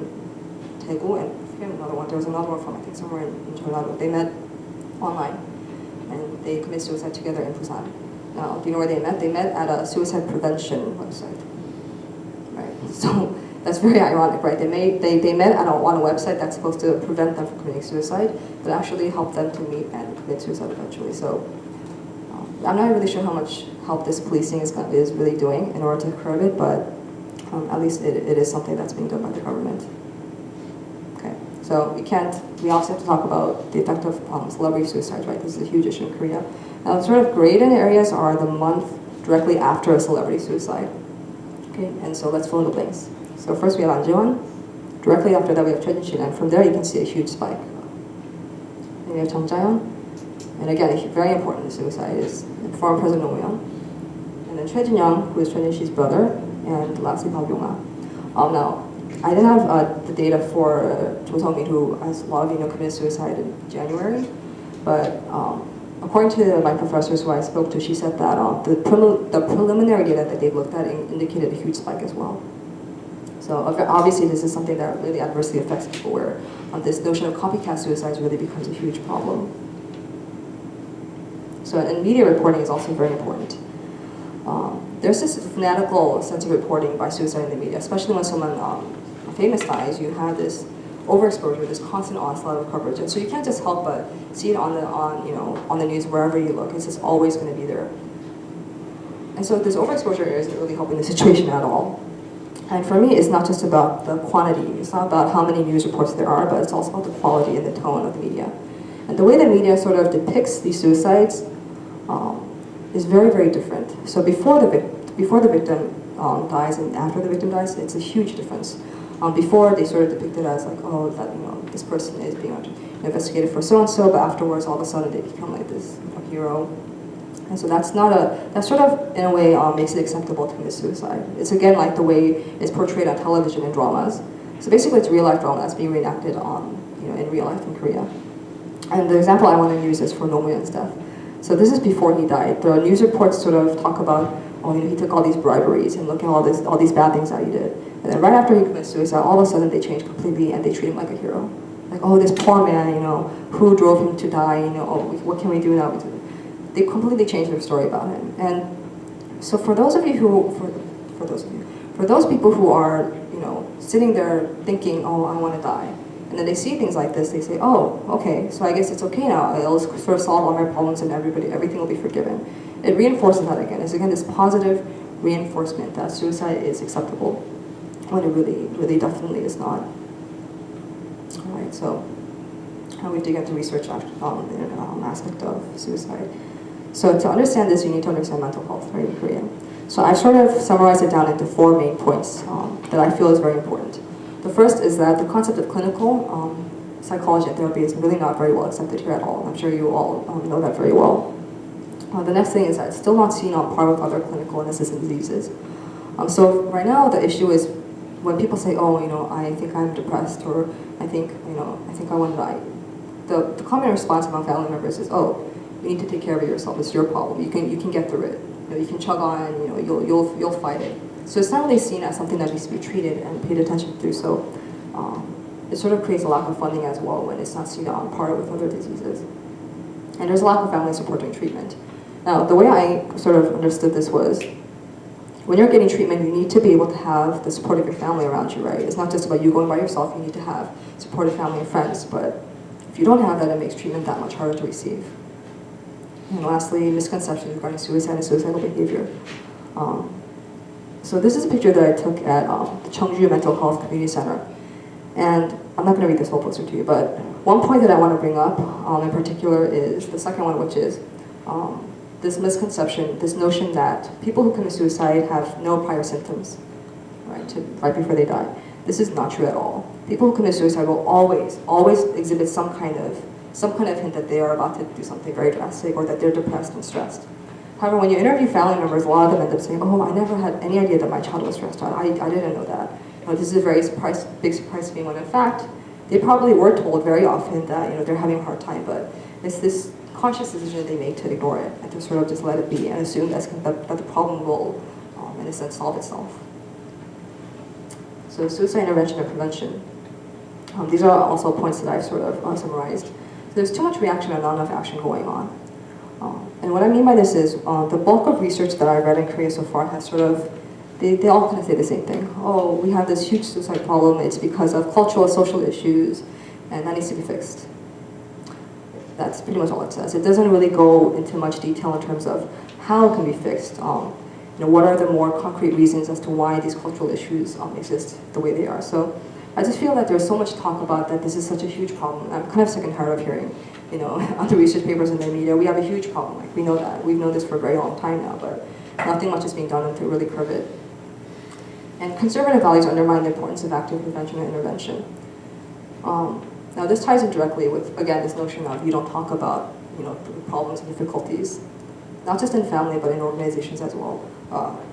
Daegu, and I forget another one. There was another one from I think somewhere in Jeollado. They met online and they committed suicide together in Busan. Now, do you know where they met? They met at a suicide prevention website. Right. So that's very ironic, right? They met on a website that's supposed to prevent them from committing suicide, but actually help them to meet and commit suicide eventually. So I'm not really sure how much help this policing is really doing in order to curb it, but at least it is something that's being done by the government. Okay, so we also have to talk about the effect of celebrity suicides, right? This is a huge issue in Korea. Now, the sort of grayed in areas are the month directly after a celebrity suicide. Okay, and so let's fill in the blanks. So first we have An Jae-won. Directly after that we have Choi Jin-shin, and from there you can see a huge spike. And we have Jang Jae-yeon. And again, very important suicide is former President Roh Moo-yeon. And then Choi Jin-young, who is Choi Jin-shin's brother, and lastly Park Yong-ah. Now, I didn't have the data for Cho Sung-min, who, as a lot of you know, committed suicide in January. But according to my professors who I spoke to, she said that the preliminary data that they looked at indicated a huge spike as well. So obviously this is something that really adversely affects people, where this notion of copycat suicides really becomes a huge problem. So, and media reporting is also very important. There's this fanatical sense of reporting by suicide in the media, especially when someone famous dies. You have this overexposure, this constant onslaught of coverage, and so you can't just help but see it on the news wherever you look. It's just always going to be there. And so this overexposure isn't really helping the situation at all. And for me, it's not just about the quantity. It's not about how many news reports there are, but it's also about the quality and the tone of the media. And the way the media sort of depicts these suicides is very, very different. So before the victim dies and after the victim dies, it's a huge difference. Before, they sort of depict it as like, oh, that this person is being investigated for so and so, but afterwards, all of a sudden, they become like this hero. And so that sort of, in a way, makes it acceptable to commit suicide. It's again like the way it's portrayed on television and dramas. So basically, it's real life drama that's being reenacted in real life in Korea. And the example I want to use is for Roh Moo-yeon's death. So this is before he died. The news reports sort of talk about, oh, he took all these briberies and look at all these bad things that he did. And then right after he commits suicide, all of a sudden they change completely and they treat him like a hero. Like, oh, this poor man, who drove him to die, oh, what can we do now? They completely change their story about him. And so for those people who are, sitting there thinking, oh, I want to die, and then they see things like this, they say, oh, okay, so I guess it's okay now. It'll sort of solve all my problems and everything will be forgiven. It reinforces that again. It's again this positive reinforcement that suicide is acceptable when it really, really definitely is not. All right, so how we dig into research aspect of suicide. So to understand this, you need to understand mental health, right, in Korea. So I sort of summarized it down into 4 main points that I feel is very important. The first is that the concept of clinical psychology and therapy is really not very well accepted here at all. I'm sure you all know that very well. The next thing is that it's still not seen on par with other clinical illnesses and diseases. So right now the issue is when people say, oh, I think I'm depressed, or I think I want to die. The common response among family members is, oh, you need to take care of it yourself. It's your problem. You can get through it. You can chug on. You'll fight it. So it's not really seen as something that needs to be treated and paid attention to. So it sort of creates a lack of funding as well when it's not seen on par with other diseases. And there's a lack of family support during treatment. Now, the way I sort of understood this was, when you're getting treatment, you need to be able to have the support of your family around you, right? It's not just about you going by yourself. You need to have supportive family and friends. But if you don't have that, it makes treatment that much harder to receive. And lastly, misconceptions regarding suicide and suicidal behavior. So this is a picture that I took at the Cheongju Mental Health Community Center. And I'm not going to read this whole poster to you, but one point that I want to bring up in particular is the second one, which is this misconception, this notion that people who commit suicide have no prior symptoms, right before they die. This is not true at all. People who commit suicide will always exhibit some kind of hint that they are about to do something very drastic or that they're depressed and stressed. However, when you interview family members, a lot of them end up saying, oh, I never had any idea that my child was stressed out. I didn't know that. This is a very big surprise to me, when in fact, they probably were told very often that they're having a hard time, but it's this conscious decision they make to ignore it and to sort of just let it be and assume that the problem will, in a sense, solve itself. So suicide intervention and prevention. These are also points that I've sort of summarized. So there's too much reaction and not enough action going on. And what I mean by this is the bulk of research that I've read in Korea so far has sort of, they all kind of say the same thing. Oh, we have this huge suicide problem. It's because of cultural and social issues, and that needs to be fixed. that's pretty much all it says. It doesn't really go into much detail in terms of how it can be fixed. What are the more concrete reasons as to why these cultural issues exist the way they are. So I just feel that there's so much talk about that this is such a huge problem. I'm kind of sick and tired of hearing, other research papers in the media, we have a huge problem. Like, we know that. We've known this for a very long time now, but nothing much is being done to really curb it. And conservative values undermine the importance of active prevention and intervention. Now this ties in directly with, again, this notion of you don't talk about, the problems and difficulties, not just in family, but in organizations as well.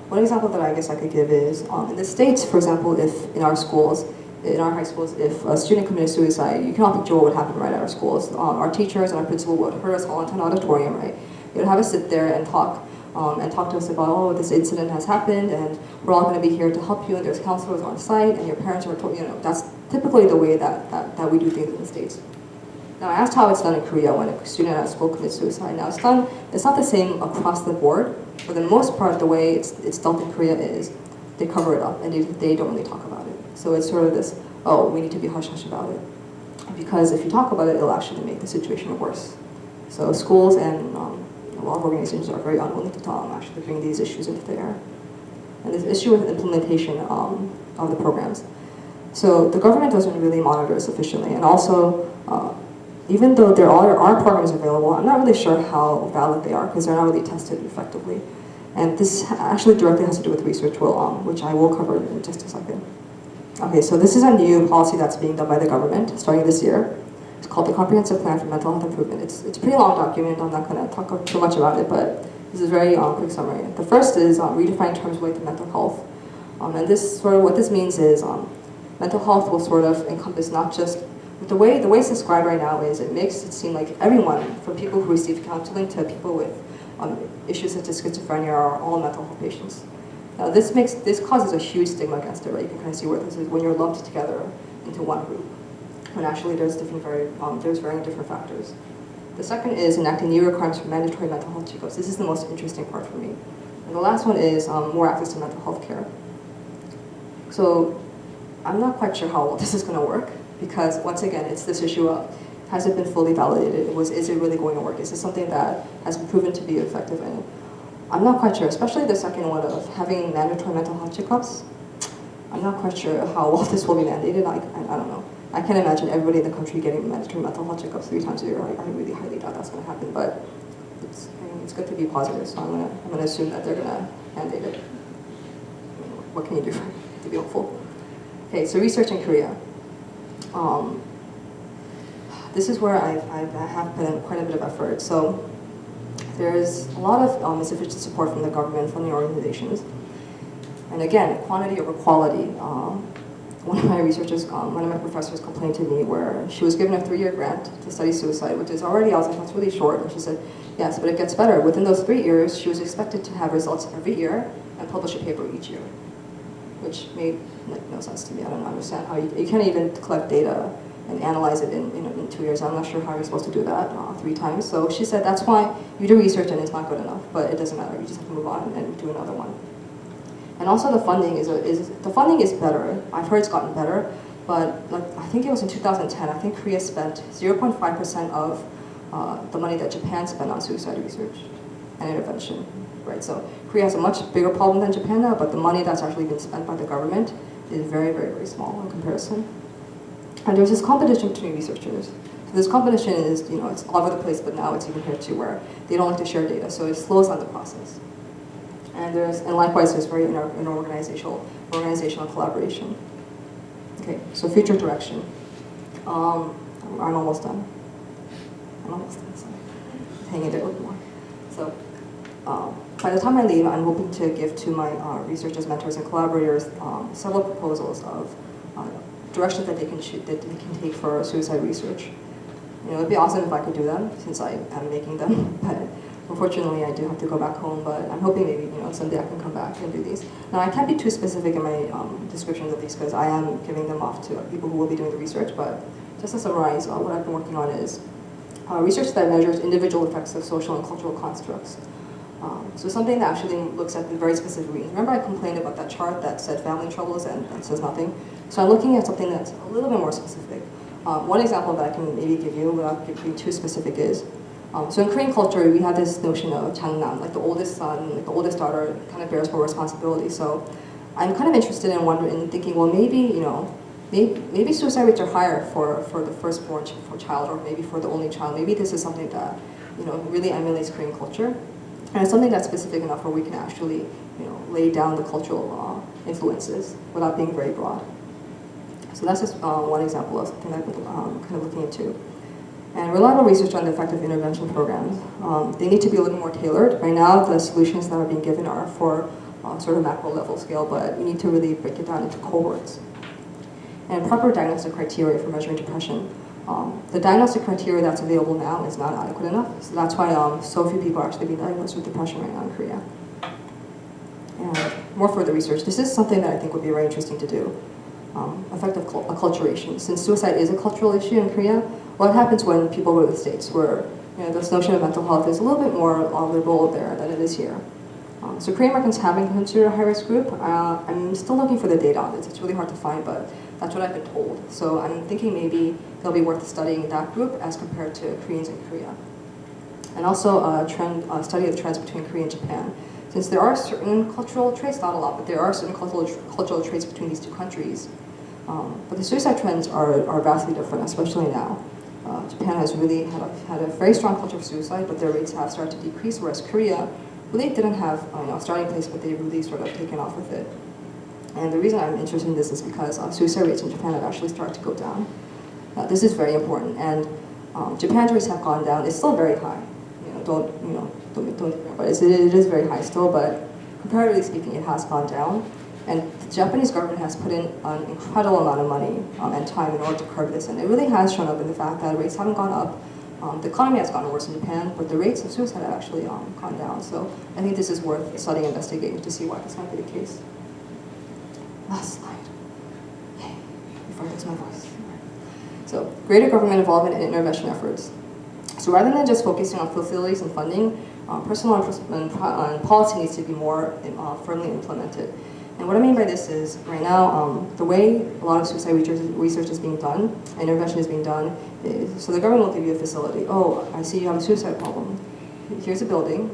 One example that I guess I could give is, in the States, for example, if in our schools, in our high schools, if a student committed suicide, you can all picture what would happen right at our schools. Our teachers and our principal would herd us all into an auditorium, right? They would have us sit there and talk to us about, oh, this incident has happened, and we're all going to be here to help you, and there's counselors on site, and your parents are told, that's typically the way that we do things in the States. Now, I asked how it's done in Korea when a student at a school commits suicide. Now, it's not the same across the board. For the most part, the way it's dealt in Korea is they cover it up and they don't really talk about it. So it's sort of this, oh, we need to be hush-hush about it. Because if you talk about it, it'll actually make the situation worse. So schools and a lot of organizations are very unwilling to actually bring these issues into the air. And this issue with implementation of the programs. So the government doesn't really monitor sufficiently, and also, even though there are programs available, I'm not really sure how valid they are because they're not really tested effectively. And this actually directly has to do with research, which I will cover in just a second. Okay, so this is a new policy that's being done by the government starting this year. It's called the Comprehensive Plan for Mental Health Improvement. It's a pretty long document. I'm not going to talk too much about it, but this is a very quick summary. The first is redefine terms related to mental health. And this what this means is mental health will sort of encompass not just the way it's described right now is it makes it seem like everyone, from people who receive counseling to people with issues such as schizophrenia, are all mental health patients. Now this causes a huge stigma against it, right? You can kind of see where this is when you're lumped together into one group, when actually there's varying different factors. The second is enacting new requirements for mandatory mental health checkups. This is the most interesting part for me. And the last one is more access to mental health care. So I'm not quite sure how well this is going to work, because once again, it's this issue of, has it been fully validated? Is it really going to work? Is this something that has been proven to be effective? And I'm not quite sure, especially the second one of having mandatory mental health checkups. I'm not quite sure how well this will be mandated. I don't know. I can't imagine everybody in the country getting mandatory mental health checkups 3 times a year. I really highly doubt that's going to happen, but it's good to be positive, so I'm gonna assume that they're going to mandate it. What can you do to be hopeful? Okay, so research in Korea. This is where I have put in quite a bit of effort. So there's a lot of insufficient support from the government, funding organizations. And again, quantity over quality. One of my researchers, one of my professors complained to me where she was given a 3-year grant to study suicide, which is already, I was like, that's really short. And she said, yes, but it gets better. Within those 3 years, she was expected to have results every year and publish a paper each year, which made no sense to me. I don't understand how you can't even collect data and analyze it in 2 years. I'm not sure how you're supposed to do that 3 times. So she said that's why you do research and it's not good enough, but it doesn't matter. You just have to move on and do another one. And also the funding is better. I've heard it's gotten better, but I think it was in 2010. I think Korea spent 0.5% of the money that Japan spent on suicide research and intervention. Right, so Korea has a much bigger problem than Japan now, but the money that's actually been spent by the government is very, very, very small in comparison. And there's this competition between researchers. So this competition is, it's all over the place, but now it's even here too, where they don't like to share data, so it slows down the process. And likewise, there's very organizational collaboration. Okay, so future direction. I'm almost done. Sorry. Hang in there a little more. So. By the time I leave, I'm hoping to give to my researchers, mentors, and collaborators several proposals of directions that they can take for suicide research. It'd be awesome if I could do them, since I am making them. But unfortunately, I do have to go back home. But I'm hoping maybe someday I can come back and do these. Now, I can't be too specific in my descriptions of these because I am giving them off to people who will be doing the research. But just to summarize, what I've been working on is research that measures individual effects of social and cultural constructs. So something that actually looks at the very specific reasons. Remember I complained about that chart that said family troubles and says nothing? So I'm looking at something that's a little bit more specific. One example that I can maybe give you without being too specific is, so in Korean culture, we have this notion of 장남, like the oldest son, like the oldest daughter kind of bears more responsibility. So I'm kind of interested in wondering, thinking, well, maybe, you know, maybe suicide rates are higher for the firstborn child, or maybe for the only child. Maybe this is something that, you know, really emulates Korean culture. And it's something that's specific enough where we can actually, you know, lay down the cultural influences without being very broad. So that's just one example of something that I've been kind of looking into. And reliable research on the effective intervention programs. They need to be a little more tailored. Right now, the solutions that are being given are for sort of macro level scale, but you need to really break it down into cohorts. And proper diagnostic criteria for measuring depression. The diagnostic criteria that's available now is not adequate enough. So that's why so few people are actually being diagnosed with depression right now in Korea. And more further research. This is something that I think would be very interesting to do. Effective acculturation. Since suicide is a cultural issue in Korea, what happens when people go to the States, where, you know, this notion of mental health is a little bit more liberal there than it is here. So Korean Americans have been considered a high-risk group. I'm still looking for the data on this. It's really hard to find, but that's what I've been told. So I'm thinking maybe it'll be worth studying that group as compared to Koreans in Korea. And also a study of the trends between Korea and Japan. Since there are certain cultural traits, not a lot, but there are certain cultural traits between these two countries. But the suicide trends are vastly different, especially now. Japan has really had a very strong culture of suicide, but their rates have started to decrease, whereas Korea really didn't have a starting place, but they really sort of taken off with it. And the reason I'm interested in this is because suicide rates in Japan have actually started to go down. This is very important, and Japan's rates have gone down. It's still very high. Don't but it is very high still. But comparatively speaking, it has gone down, and the Japanese government has put in an incredible amount of money and time in order to curb this, and it really has shown up in the fact that rates haven't gone up. The economy has gotten worse in Japan, but the rates of suicide have actually gone down. So I think this is worth studying and investigating to see why this might be the case. Last slide. Yay, before I lose my voice. So, greater government involvement in intervention efforts. So rather than just focusing on facilities and funding, personal and policy needs to be more firmly implemented. And what I mean by this is, right now, the way a lot of suicide research is being done, intervention is being done, is, so the government will give you a facility. Oh, I see you have a suicide problem. Here's a building,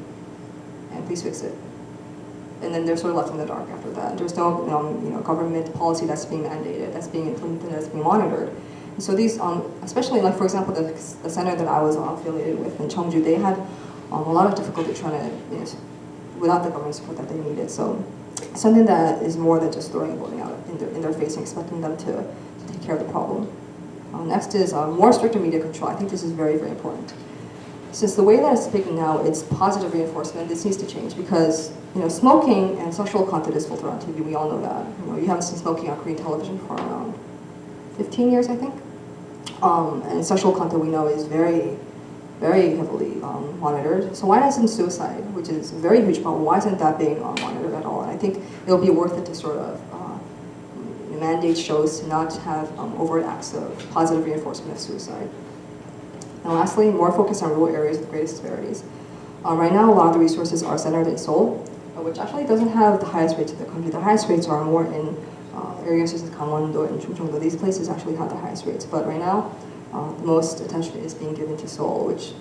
and please fix it. And then they're sort of left in the dark after that. There's no government policy that's being mandated, that's being implemented, that's being monitored. And so these, especially like for example, the center that I was affiliated with in Cheongju, they had a lot of difficulty trying to, without the government support that they needed. So something that is more than just throwing a building out in their face and expecting them to take care of the problem. Next is more stricter media control. I think this is very, very important. Since the way that it's taken now, it's positive reinforcement, this needs to change because smoking and sexual content is filtered on TV. We all know that. You haven't seen smoking on Korean television for around 15 years, I think. And sexual content we know is very, very heavily monitored. So why isn't suicide, which is a very huge problem, why isn't that being monitored at all? And I think it'll be worth it to sort of mandate shows to not have overt acts of positive reinforcement of suicide. And lastly, more focus on rural areas with greatest disparities. Right now, a lot of the resources are centered in Seoul, which actually doesn't have the highest rates in the country. The highest rates are more in areas such as Gangwon-do and Chungcheong-do. These places actually have the highest rates. But right now, the most attention is being given to Seoul, which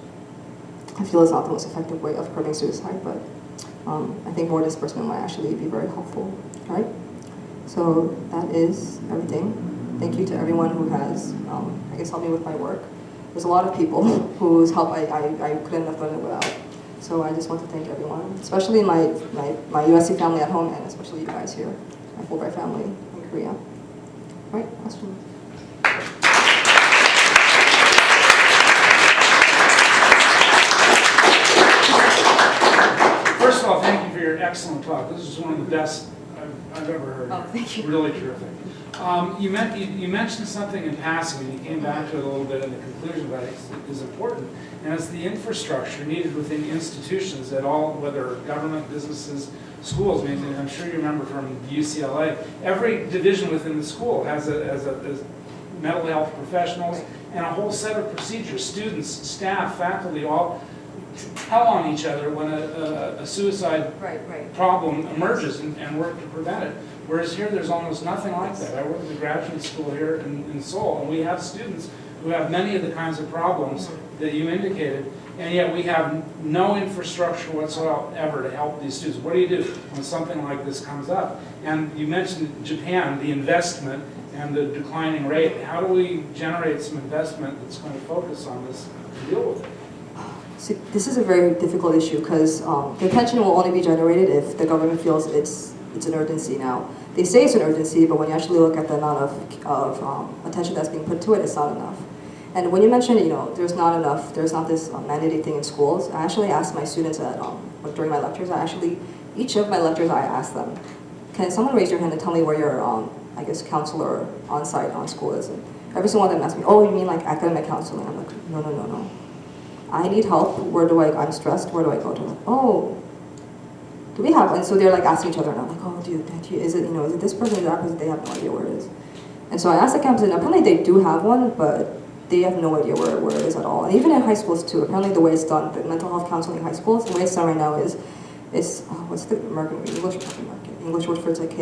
I feel is not the most effective way of curbing suicide, but I think more disbursement might actually be very helpful, right? So that is everything. Thank you to everyone who has, I guess, helped me with my work. There's a lot of people whose help I couldn't have done it without. So I just want to thank everyone, especially my USC family at home, and especially you guys here, my Fulbright family in Korea. All right, questions? First of all, thank you for your excellent talk. This is one of the best I've ever heard. Oh, thank you. Really terrific. You mentioned something in passing, and you came back to it a little bit in the conclusion, but it is important, and it's the infrastructure needed within institutions at all, whether government, businesses, schools. I mean, I'm sure you remember from UCLA, every division within the school has mental health professionals and a whole set of procedures. Students, staff, faculty, all tell on each other when a suicide problem emerges and work to prevent it. Whereas here, there's almost nothing like that. I work at the graduate school here in Seoul, and we have students who have many of the kinds of problems that you indicated, and yet we have no infrastructure whatsoever to help these students. What do you do when something like this comes up? And you mentioned Japan, the investment and the declining rate. How do we generate some investment that's going to focus on this to deal with it? So this is a very difficult issue because the attention will only be generated if the government feels it's an urgency now. They say it's an urgency, but when you actually look at the amount of attention that's being put to it, it's not enough. And when you mentioned, there's not this mandated thing in schools, I actually asked my students during my lectures, each of my lectures I asked them, can someone raise your hand and tell me where your, counselor on site on school is? And every single one of them asked me, oh, you mean like academic counseling? I'm like, no. I need help. I'm stressed. Where do I go to? Oh, do we have one? So they're like asking each other, and I'm like, oh, is it this person, is that person? They have no idea where it is. And so I asked the campus, and apparently they do have one, but they have no idea where it is at all. And even in high schools too, apparently the way it's done, the mental health counseling in high schools, the way it's done right now is what's the English word for it's like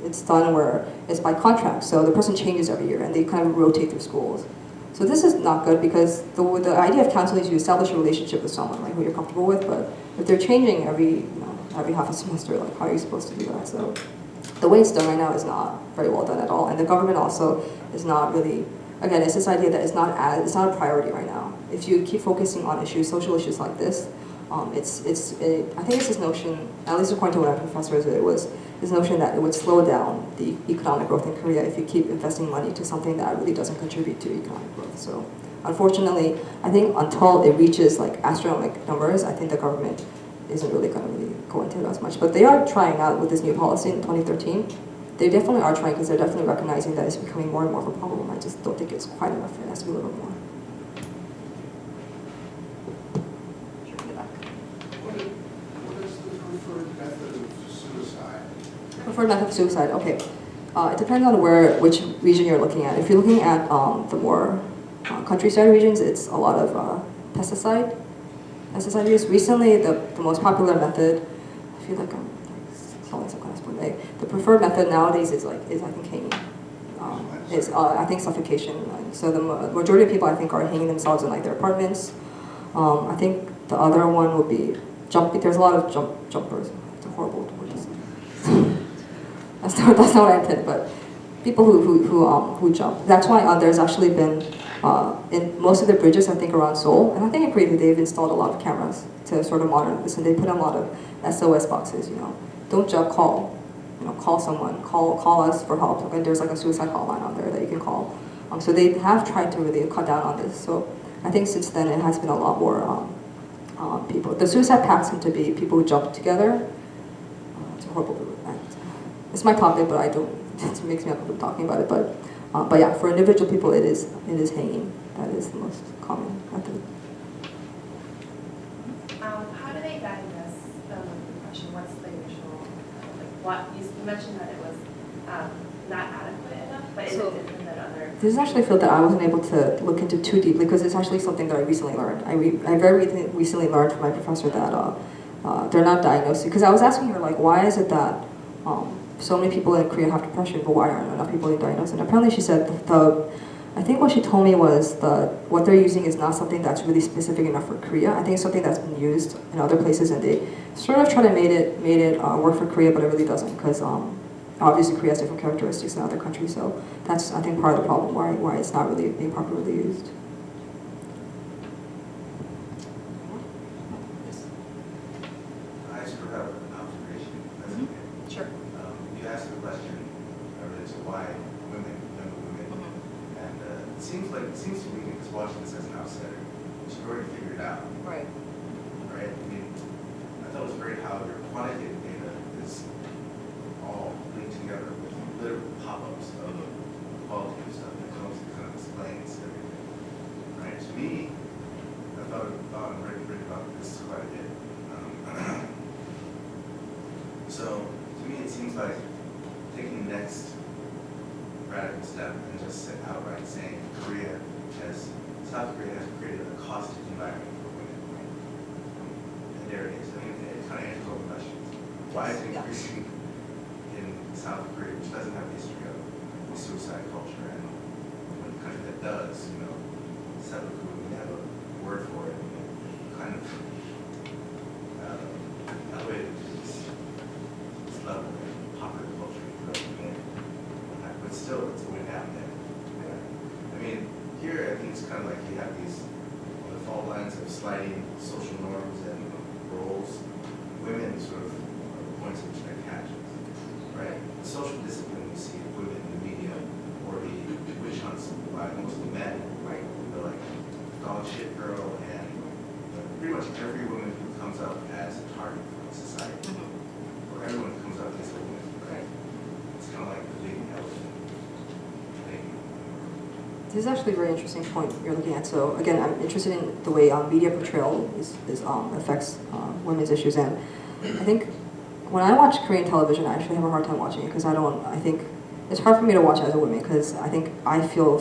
it's done where it's by contract. So the person changes every year, and they kind of rotate through schools. So this is not good because the idea of counseling is you establish a relationship with someone, right, who you're comfortable with. But if they're changing every half a semester, like how are you supposed to do that? So the way it's done right now is not very well done at all, and the government also is not really. Again, it's this idea that it's not a priority right now. If you keep focusing on social issues like this, I think it's this notion, at least according to what our professors, it was this notion that it would slow down the economic growth in Korea if you keep investing money to something that really doesn't contribute to economic growth. So, unfortunately, I think until it reaches like astronomical numbers, I think the government isn't really going to go into it as much. But they are trying out with this new policy in 2013. They definitely are trying because they're definitely recognizing that it's becoming more and more of a problem. I just don't think it's quite enough. It has to be a little bit more. What is the preferred method of suicide? Preferred method of suicide, okay. It depends on which region you're looking at. If you're looking at the more countryside regions, it's a lot of pesticide use. Recently, the most popular method, I feel like I'm selling some kind of spoon. The preferred method nowadays is I think hanging. I think suffocation. So the majority of people I think are hanging themselves in like their apartments. I think the other one would be jumping. There's a lot of jumpers. It's a horrible word to say. That's not what I intended, but people who jump. That's why there's actually been in most of the bridges I think around Seoul, and I think in Korea they've installed a lot of cameras to sort of monitor this, and they put in a lot of SOS boxes. Don't just call. Call someone, call us for help. And there's like a suicide hotline on there that you can call. So they have tried to really cut down on this. So I think since then it has been a lot more people. The suicide pacts seem to be people who jump together. It's a horrible. It's my topic, but I don't. It makes me uncomfortable talking about it. But yeah, for individual people, it is hanging. That is the most common method. How do they diagnose depression? What's the usual, what, you mentioned that it was not adequate enough, but is it different than other? This is actually a field that I wasn't able to look into too deeply because it's actually something that I recently learned. I very recently learned from my professor that they're not diagnosed. Because I was asking her, like, why is it that so many people in Korea have depression, but why aren't enough people diagnosed? And apparently she said I think what she told me was what they're using is not something that's really specific enough for Korea. I think it's something that's been used in other places, and they sort of try to made it work for Korea, but it really doesn't, because obviously Korea has different characteristics than other countries. So that's, I think, part of the problem why it's not really being properly used. I sort of have an observation. That's okay. Sure. You asked the question related to why young women. And it seems to me, because watching this as an outsider, you've already figured it out. Right. Right? I mean, I thought it was great how your quantitative data is all linked together with literal pop-ups of qualitative stuff that kind of explains everything. Right? To me, I thought and read about this quite a bit. So to me, it seems like taking the next radical step and just outright saying South Korea has created a caustic environment for women. And there it is. I mean, it kind of answers all the questions. Why is it increasing in South Korea, which doesn't have a history of suicide culture, and when a country that does, seppuku, we have a word for it, kind of elevated to this level in popular culture, but still, it's way down there. I mean, here, I think it's kind of like you have these, on the fault lines of sliding social norms and roles, women sort of are the points at which that catches, right? The social discipline we see of women in the media, or the witch hunts by mostly men, Right. they're like dog shit girl, and pretty much every woman who comes up as a target from society, or everyone who comes up as a woman, right? It's kind of like the big elephant thing. This is actually a very interesting point you're looking at. So again, I'm interested in the way media portrayal affects women's issues, and I think when I watch Korean television, I actually have a hard time watching it because I think it's hard for me to watch as a woman because I think I feel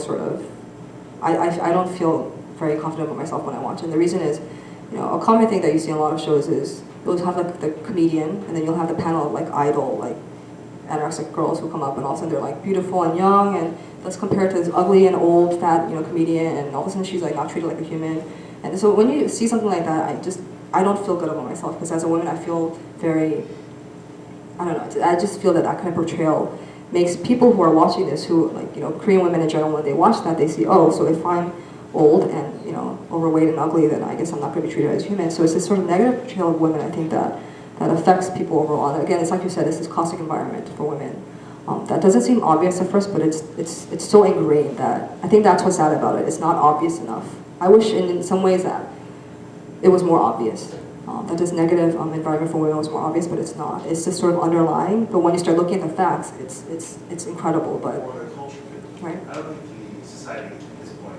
I don't feel very confident about myself when I watch it. And the reason is, a common thing that you see in a lot of shows is you'll have like the comedian, and then you'll have the panel of like idol, like anorexic girls who come up, and all of a sudden they're like beautiful and young, and let's compare it to this ugly and old, fat, comedian, and all of a sudden she's like not treated like a human. And so when you see something like that, I don't feel good about myself because as a woman I feel very, I don't know, I just feel that kind of portrayal makes people who are watching this, who like, Korean women in general, when they watch that, they see, oh, so if I'm old and, overweight and ugly, then I guess I'm not going to be treated as human. So it's this sort of negative portrayal of women, I think, that affects people overall. And again, it's like you said, it's this caustic environment for women. That doesn't seem obvious at first, but it's so ingrained that I think that's what's sad about it. It's not obvious enough. I wish in some ways that it was more obvious. That this negative environment for women was more obvious, but it's not. It's just sort of underlying. But when you start looking at the facts, it's incredible. But Or the culture could. right. I don't think the society at this point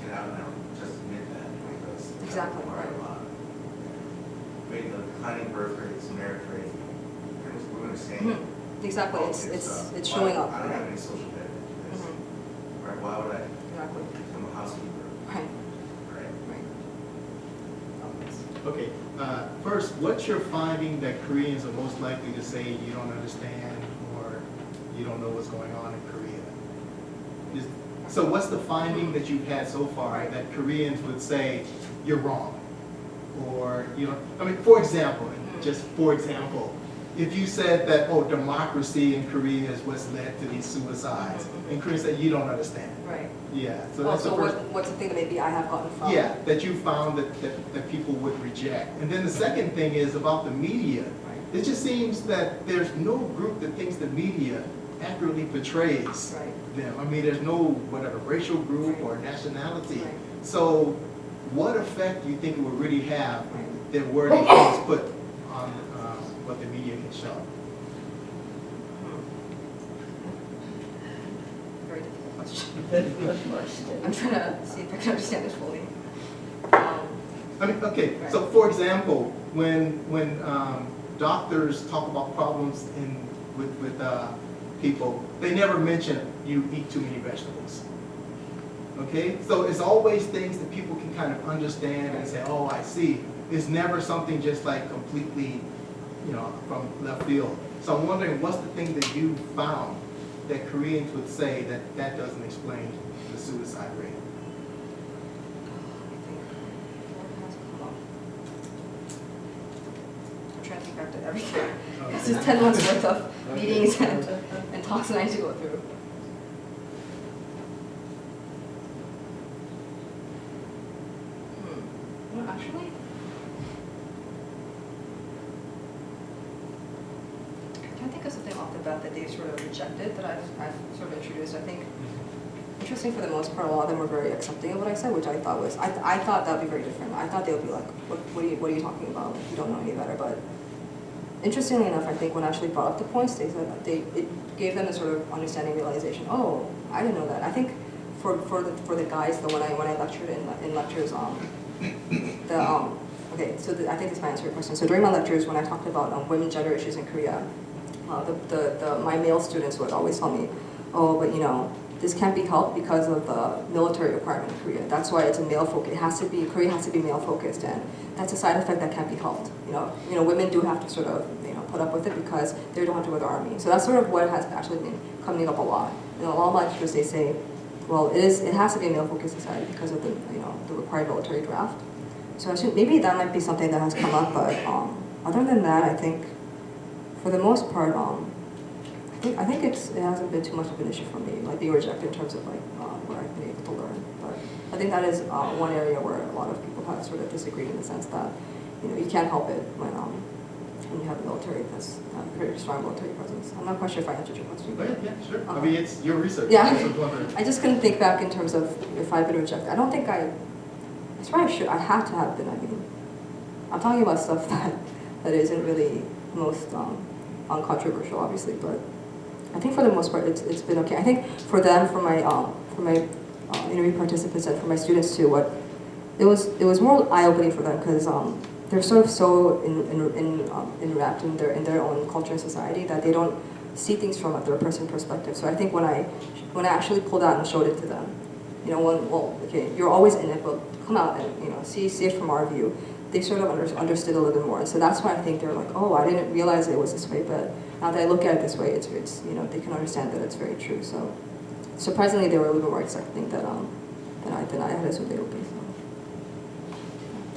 can out now just admit that because it's Exactly, required right. a lot. I mean, the declining birth rates, marriage rates, pretty much women are saying. Exactly. It's showing up. I don't have any social benefit to this. Right? Why would I Exactly. become a housekeeper? Right. Right? Right. Okay, first, what's your finding that Koreans are most likely to say you don't understand or you don't know what's going on in Korea? So what's the finding that you've had so far that Koreans would say you're wrong? Or, for example, just for example, if you said that, oh, democracy in Korea is what's led to these suicides, and Koreans say you don't understand. Right. Yeah, so that's the first. What's the thing that maybe I have gotten from? Yeah, that you found that people would reject. And then the second thing is about the media. It just seems that there's no group that thinks the media accurately portrays them. I mean, there's no whatever racial group or nationality. Right. So what effect do you think it would really have that wording is put on what the media can show? Very difficult question. I'm trying to see if I can understand this fully. Okay, so for example, when doctors talk about problems with people, they never mention you eat too many vegetables. Okay, so it's always things that people can kind of understand and say, oh, I see. It's never something just like completely, from left field. So I'm wondering, what's the thing that you found that Koreans would say that doesn't explain the suicide rate? I'm trying to think back to everything. This is 10 months worth of meetings and talks that I need to go through. Actually, I can't think of something off the bat that they sort of rejected that I've sort of introduced. I think interesting for the most part, a lot of them were very accepting of what I said, which I thought was, I thought that would be very different. I thought they would be like, what are you talking about? You don't know any better. But interestingly enough, I think when I actually brought up the points, they said it gave them a sort of understanding realization. Oh, I didn't know that. I think for the guys, when I lectured in lectures, okay, so I think this might answer your question. So during my lectures, when I talked about women gender issues in Korea, my male students would always tell me, oh, but this can't be helped because of the military requirement in Korea. That's why it's a male focus. Korea has to be male focused, and that's a side effect that can't be helped. Women do have to sort of put up with it because they don't have to go to the army. So that's sort of what has actually been coming up a lot. A lot of lecturers, they say, well, it has to be a male focused society because of the required military draft. So maybe that might be something that has come up, but other than that, I think for the most part, I think it hasn't been too much of an issue for me, like being rejected in terms of like what I've been able to learn. But I think that is one area where a lot of people have sort of disagreed in the sense that you can't help it when you have a military that's a very strong military presence. I'm not quite sure if I answered your question. Yeah, sure. I mean, it's your research. Yeah, That's what I'm wondering. I just couldn't think back in terms of if I've been rejected. I don't think I swear I should. I had to have been. I mean, I'm talking about stuff that isn't really most uncontroversial, obviously, but I think for the most part it's been okay. I think for them, for my interview participants and for my students too, it was more eye-opening for them because they're sort of so enwrapped in their own culture and society that they don't see things from a third-person perspective. So I think when I actually pulled out and showed it to them, okay, you're always in it, but come out and see it from our view. They sort of understood a little bit more, and so that's why I think they're like, oh, I didn't realize it was this way, but now that I look at it this way, it's they can understand that it's very true. So surprisingly, they were a little bit more accepting than I had assumed they would be.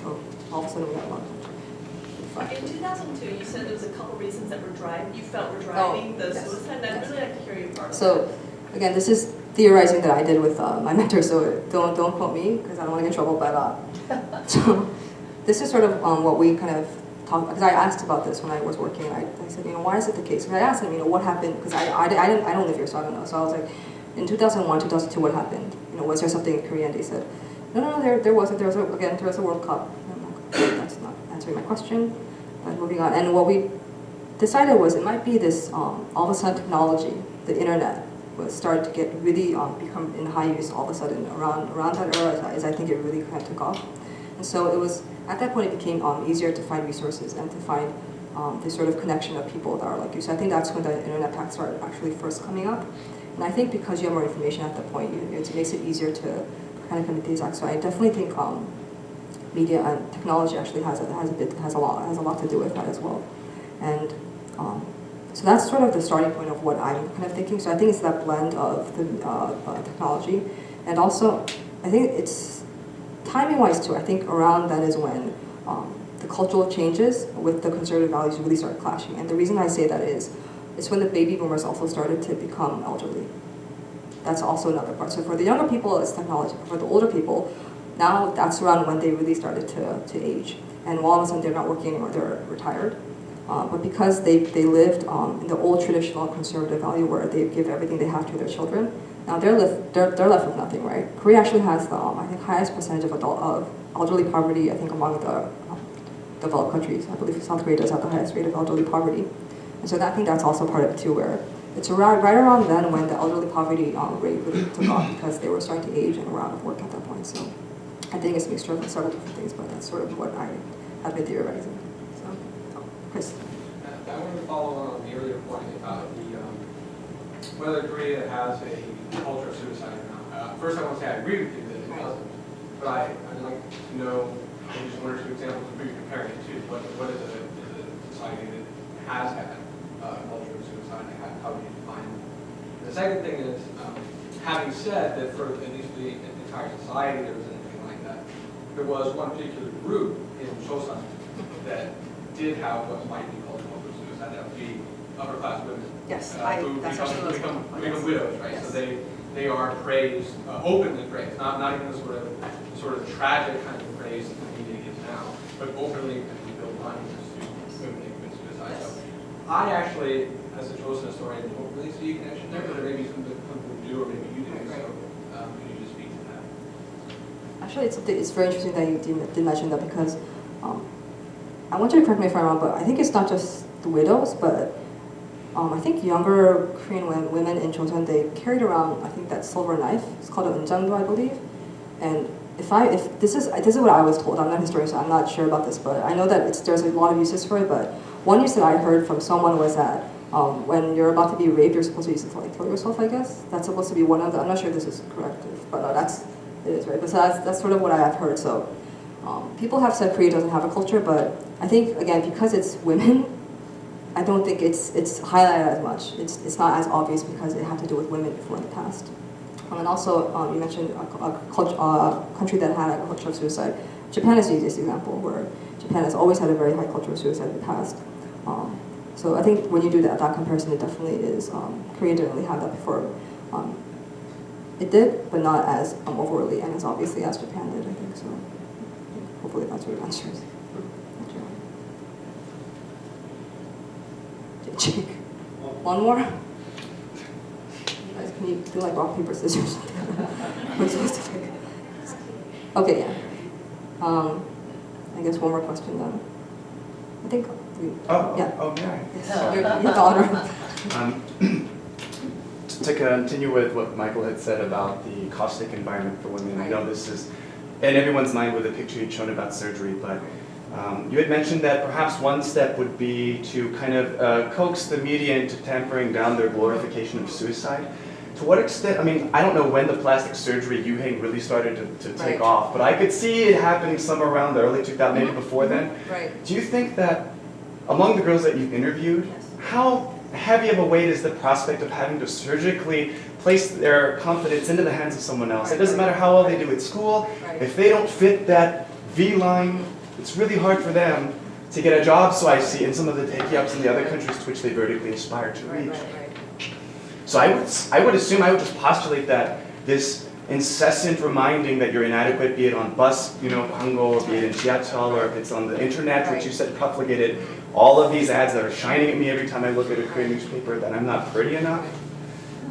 So all of a sudden we got a lot of In 2002, you said there was a couple reasons that you felt were driving the yes, suicide, and I'd really like to hear your part of So again, this is theorizing that I did with my mentor, so don't quote me because I don't want to get in trouble. But so this is sort of what we kind of talked, because I asked about this when I was working, and I said, why is it the case? Because I asked him, what happened? Because I don't live here, so I don't know. So I was like, in 2001, 2002, what happened? Was there something in Korea? And they said, no, there wasn't. There was a World Cup. And I'm like, okay, that's not answering my question. But moving on, and what we decided was it might be this all of a sudden technology, the internet, was started to get really become in high use all of a sudden around that era. As I think it really kind of took off, and so it was at that point it became easier to find resources and to find this sort of connection of people that are like you. So I think that's when the internet packs started actually first coming up, and I think because you have more information at that point, it makes it easier to kind of connect these acts. So I definitely think media and technology actually has a lot to do with that as well, and. So that's sort of the starting point of what I'm kind of thinking. So I think it's that blend of the technology, and also I think it's timing-wise too. I think around that is when the cultural changes with the conservative values really start clashing. And the reason I say that is, it's when the baby boomers also started to become elderly. That's also another part. So for the younger people, it's technology. For the older people, now that's around when they really started to age. And all of a sudden they're not working anymore, they're retired. But because they lived in the old traditional conservative value where they give everything they have to their children, now they're left with nothing, right? Korea actually has the I think highest percentage of elderly poverty, I think, among the developed countries. I believe South Korea does have the highest rate of elderly poverty, and so I think that's also part of it too, where it's right around then when the elderly poverty rate really took off because they were starting to age and were out of work at that point. So I think it's a mixture of several different things, but that's sort of what I have been theorizing. Chris. I wanted to follow on the earlier point about whether Korea has a culture of suicide or not. First, I want to say I agree with you that it doesn't, but I'd like to know maybe just one or two examples of who you're comparing it to. What is a society that has had a culture of suicide, and how do you define it? The second thing is, having said that for at least the entire society there was anything like that, there was one particular group in Chosun that did have what might be called cultural suicide. That would be upper class women. Yes, who become widows, right? Yes. So they are praised, openly praised, not even the sort of tragic kind of praise that the media gives now, but openly build money to women who commit suicide. So I actually, as a Chosun historian, don't really see a connection there, but there may be some people who do, or maybe you do. So could you just speak to that? Actually, it's very interesting that you did mention that because. I want you to correct me if I'm wrong, but I think it's not just the widows, but I think younger Korean women in Chosun, they carried around, I think, that silver knife. It's called an unjangdo, I believe. And if this is what I was told. I'm not a historian, so I'm not sure about this, but I know that there's a lot of uses for it. But one use that I heard from someone was that when you're about to be raped, you're supposed to use it to like kill yourself, I guess. That's supposed to be one of the, I'm not sure if this is correct, but it is, right? But so that's sort of what I have heard. So people have said Korea doesn't have a culture, but I think, again, because it's women, I don't think it's highlighted as much. It's not as obvious because it had to do with women before in the past. And also, you mentioned a country that had a culture of suicide. Japan is the easiest example, where Japan has always had a very high culture of suicide in the past. So I think when you do that comparison, it definitely is. Korea didn't really have that before. It did, but not as overtly and as obviously as Japan did, I think. So hopefully that's what it answers. Jake, one more? Guys, can you do like rock, paper, scissors? We're supposed to pick. Okay, yeah. I guess one more question then. I think Yeah. You're the honor. To continue with what Michael had said about the caustic environment for women, I know this is in everyone's mind with the picture you'd shown about surgery, but you had mentioned that perhaps one step would be to kind of coax the media into tampering down their glorification of suicide. To what extent, I mean, I don't know when the plastic surgery Yuheng really started to take off, but I could see it happening somewhere around the early 2000s, maybe before then. Right. Do you think that among the girls that you've interviewed, how heavy of a weight is the prospect of having to surgically place their confidence into the hands of someone else? It doesn't matter how well they do at school. If they don't fit that V line, it's really hard for them to get a job, so I see, in some of the take-ups in the other countries to which they vertically aspire to reach. So I would assume, I would just postulate that this incessant reminding that you're inadequate, be it on bus, 광고, or be it in 지하철, or if it's on the internet, which you said profligated, all of these ads that are shining at me every time I look at a Korean newspaper that I'm not pretty enough.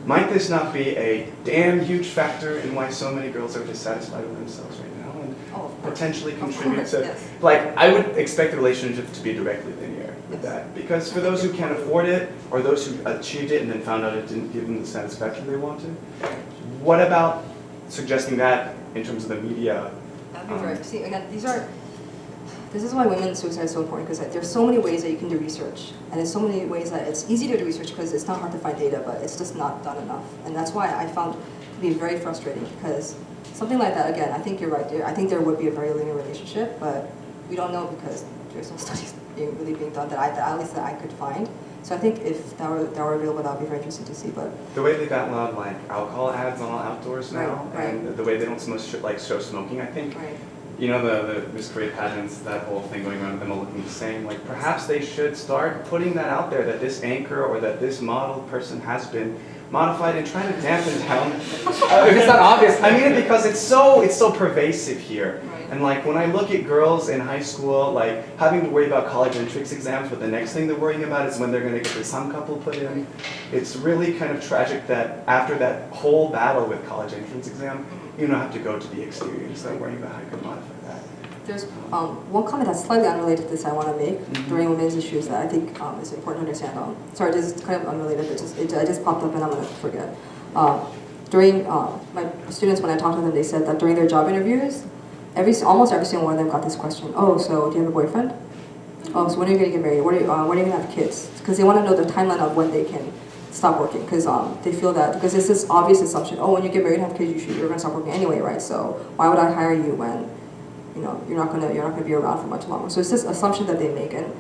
Might this not be a damn huge factor in why so many girls are dissatisfied with themselves right now and potentially contribute to, like, I would expect the relationship to be directly linear with that. Because for those who can't afford it, or those who achieved it and then found out it didn't give them the satisfaction they wanted, what about suggesting that in terms of the media? That'd be right. See, again, this is why women's suicide is so important, because there's so many ways that you can do research, and there's so many ways that it's easy to do research because it's not hard to find data, but it's just not done enough. And that's why I found it to be very frustrating, because something like that, again, I think you're right there. I think there would be a very linear relationship, but we don't know because there's no studies being done that at least that I could find. So I think if that were available, that would be very interesting to see. But the way they've gotten like alcohol ads on all outdoors now, and the way they don't show smoking, I think. You know, the Miss Korea pageants, that whole thing going around, them all looking the same. Like, perhaps they should start putting that out there, that this anchor or that this model person has been modified, and try to dampen down. If it's not obvious, I mean it because it's so pervasive here. And like when I look at girls in high school, like having to worry about college entrance exams, but the next thing they're worrying about is when they're going to get the samkapul put in. It's really kind of tragic that after that whole battle with college entrance exam, you don't have to go to the exterior and start worrying about how you can modify that. There's one comment that's slightly unrelated to this I want to make during women's issues that I think is important to understand. Sorry, this is kind of unrelated, but I just popped up and I'm going to forget. During my students, when I talked to them, they said that during their job interviews, almost every single one of them got this question: oh, so do you have a boyfriend? Oh, so when are you going to get married? When are you going to have kids? Because they want to know the timeline of when they can stop working, because they feel that, because it's this obvious assumption, oh, when you get married and have kids, you're going to stop working anyway, right? So why would I hire you when you're not going to be around for much longer? So it's this assumption that they make, and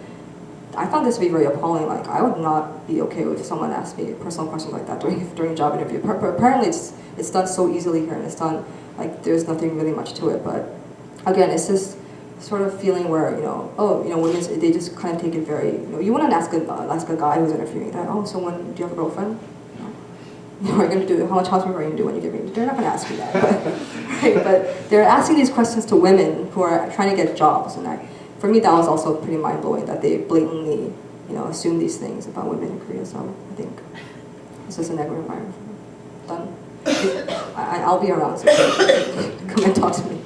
I found this to be very appalling. Like, I would not be okay with someone ask me a personal question like that during a job interview. Apparently it's done so easily here, and it's done like there's nothing really much to it. But again, it's this sort of feeling where women, they just kind of take it very, you wouldn't ask a guy who's interviewing that, oh, so when do you have a girlfriend? Are you going to do, how much housework are you going to do when you get married? They're not going to ask you that. But they're asking these questions to women who are trying to get jobs, and for me that was also pretty mind-blowing that they blatantly assume these things about women in Korea. So I think it's just a negative environment for them. Done. I'll be around, so come and talk to me.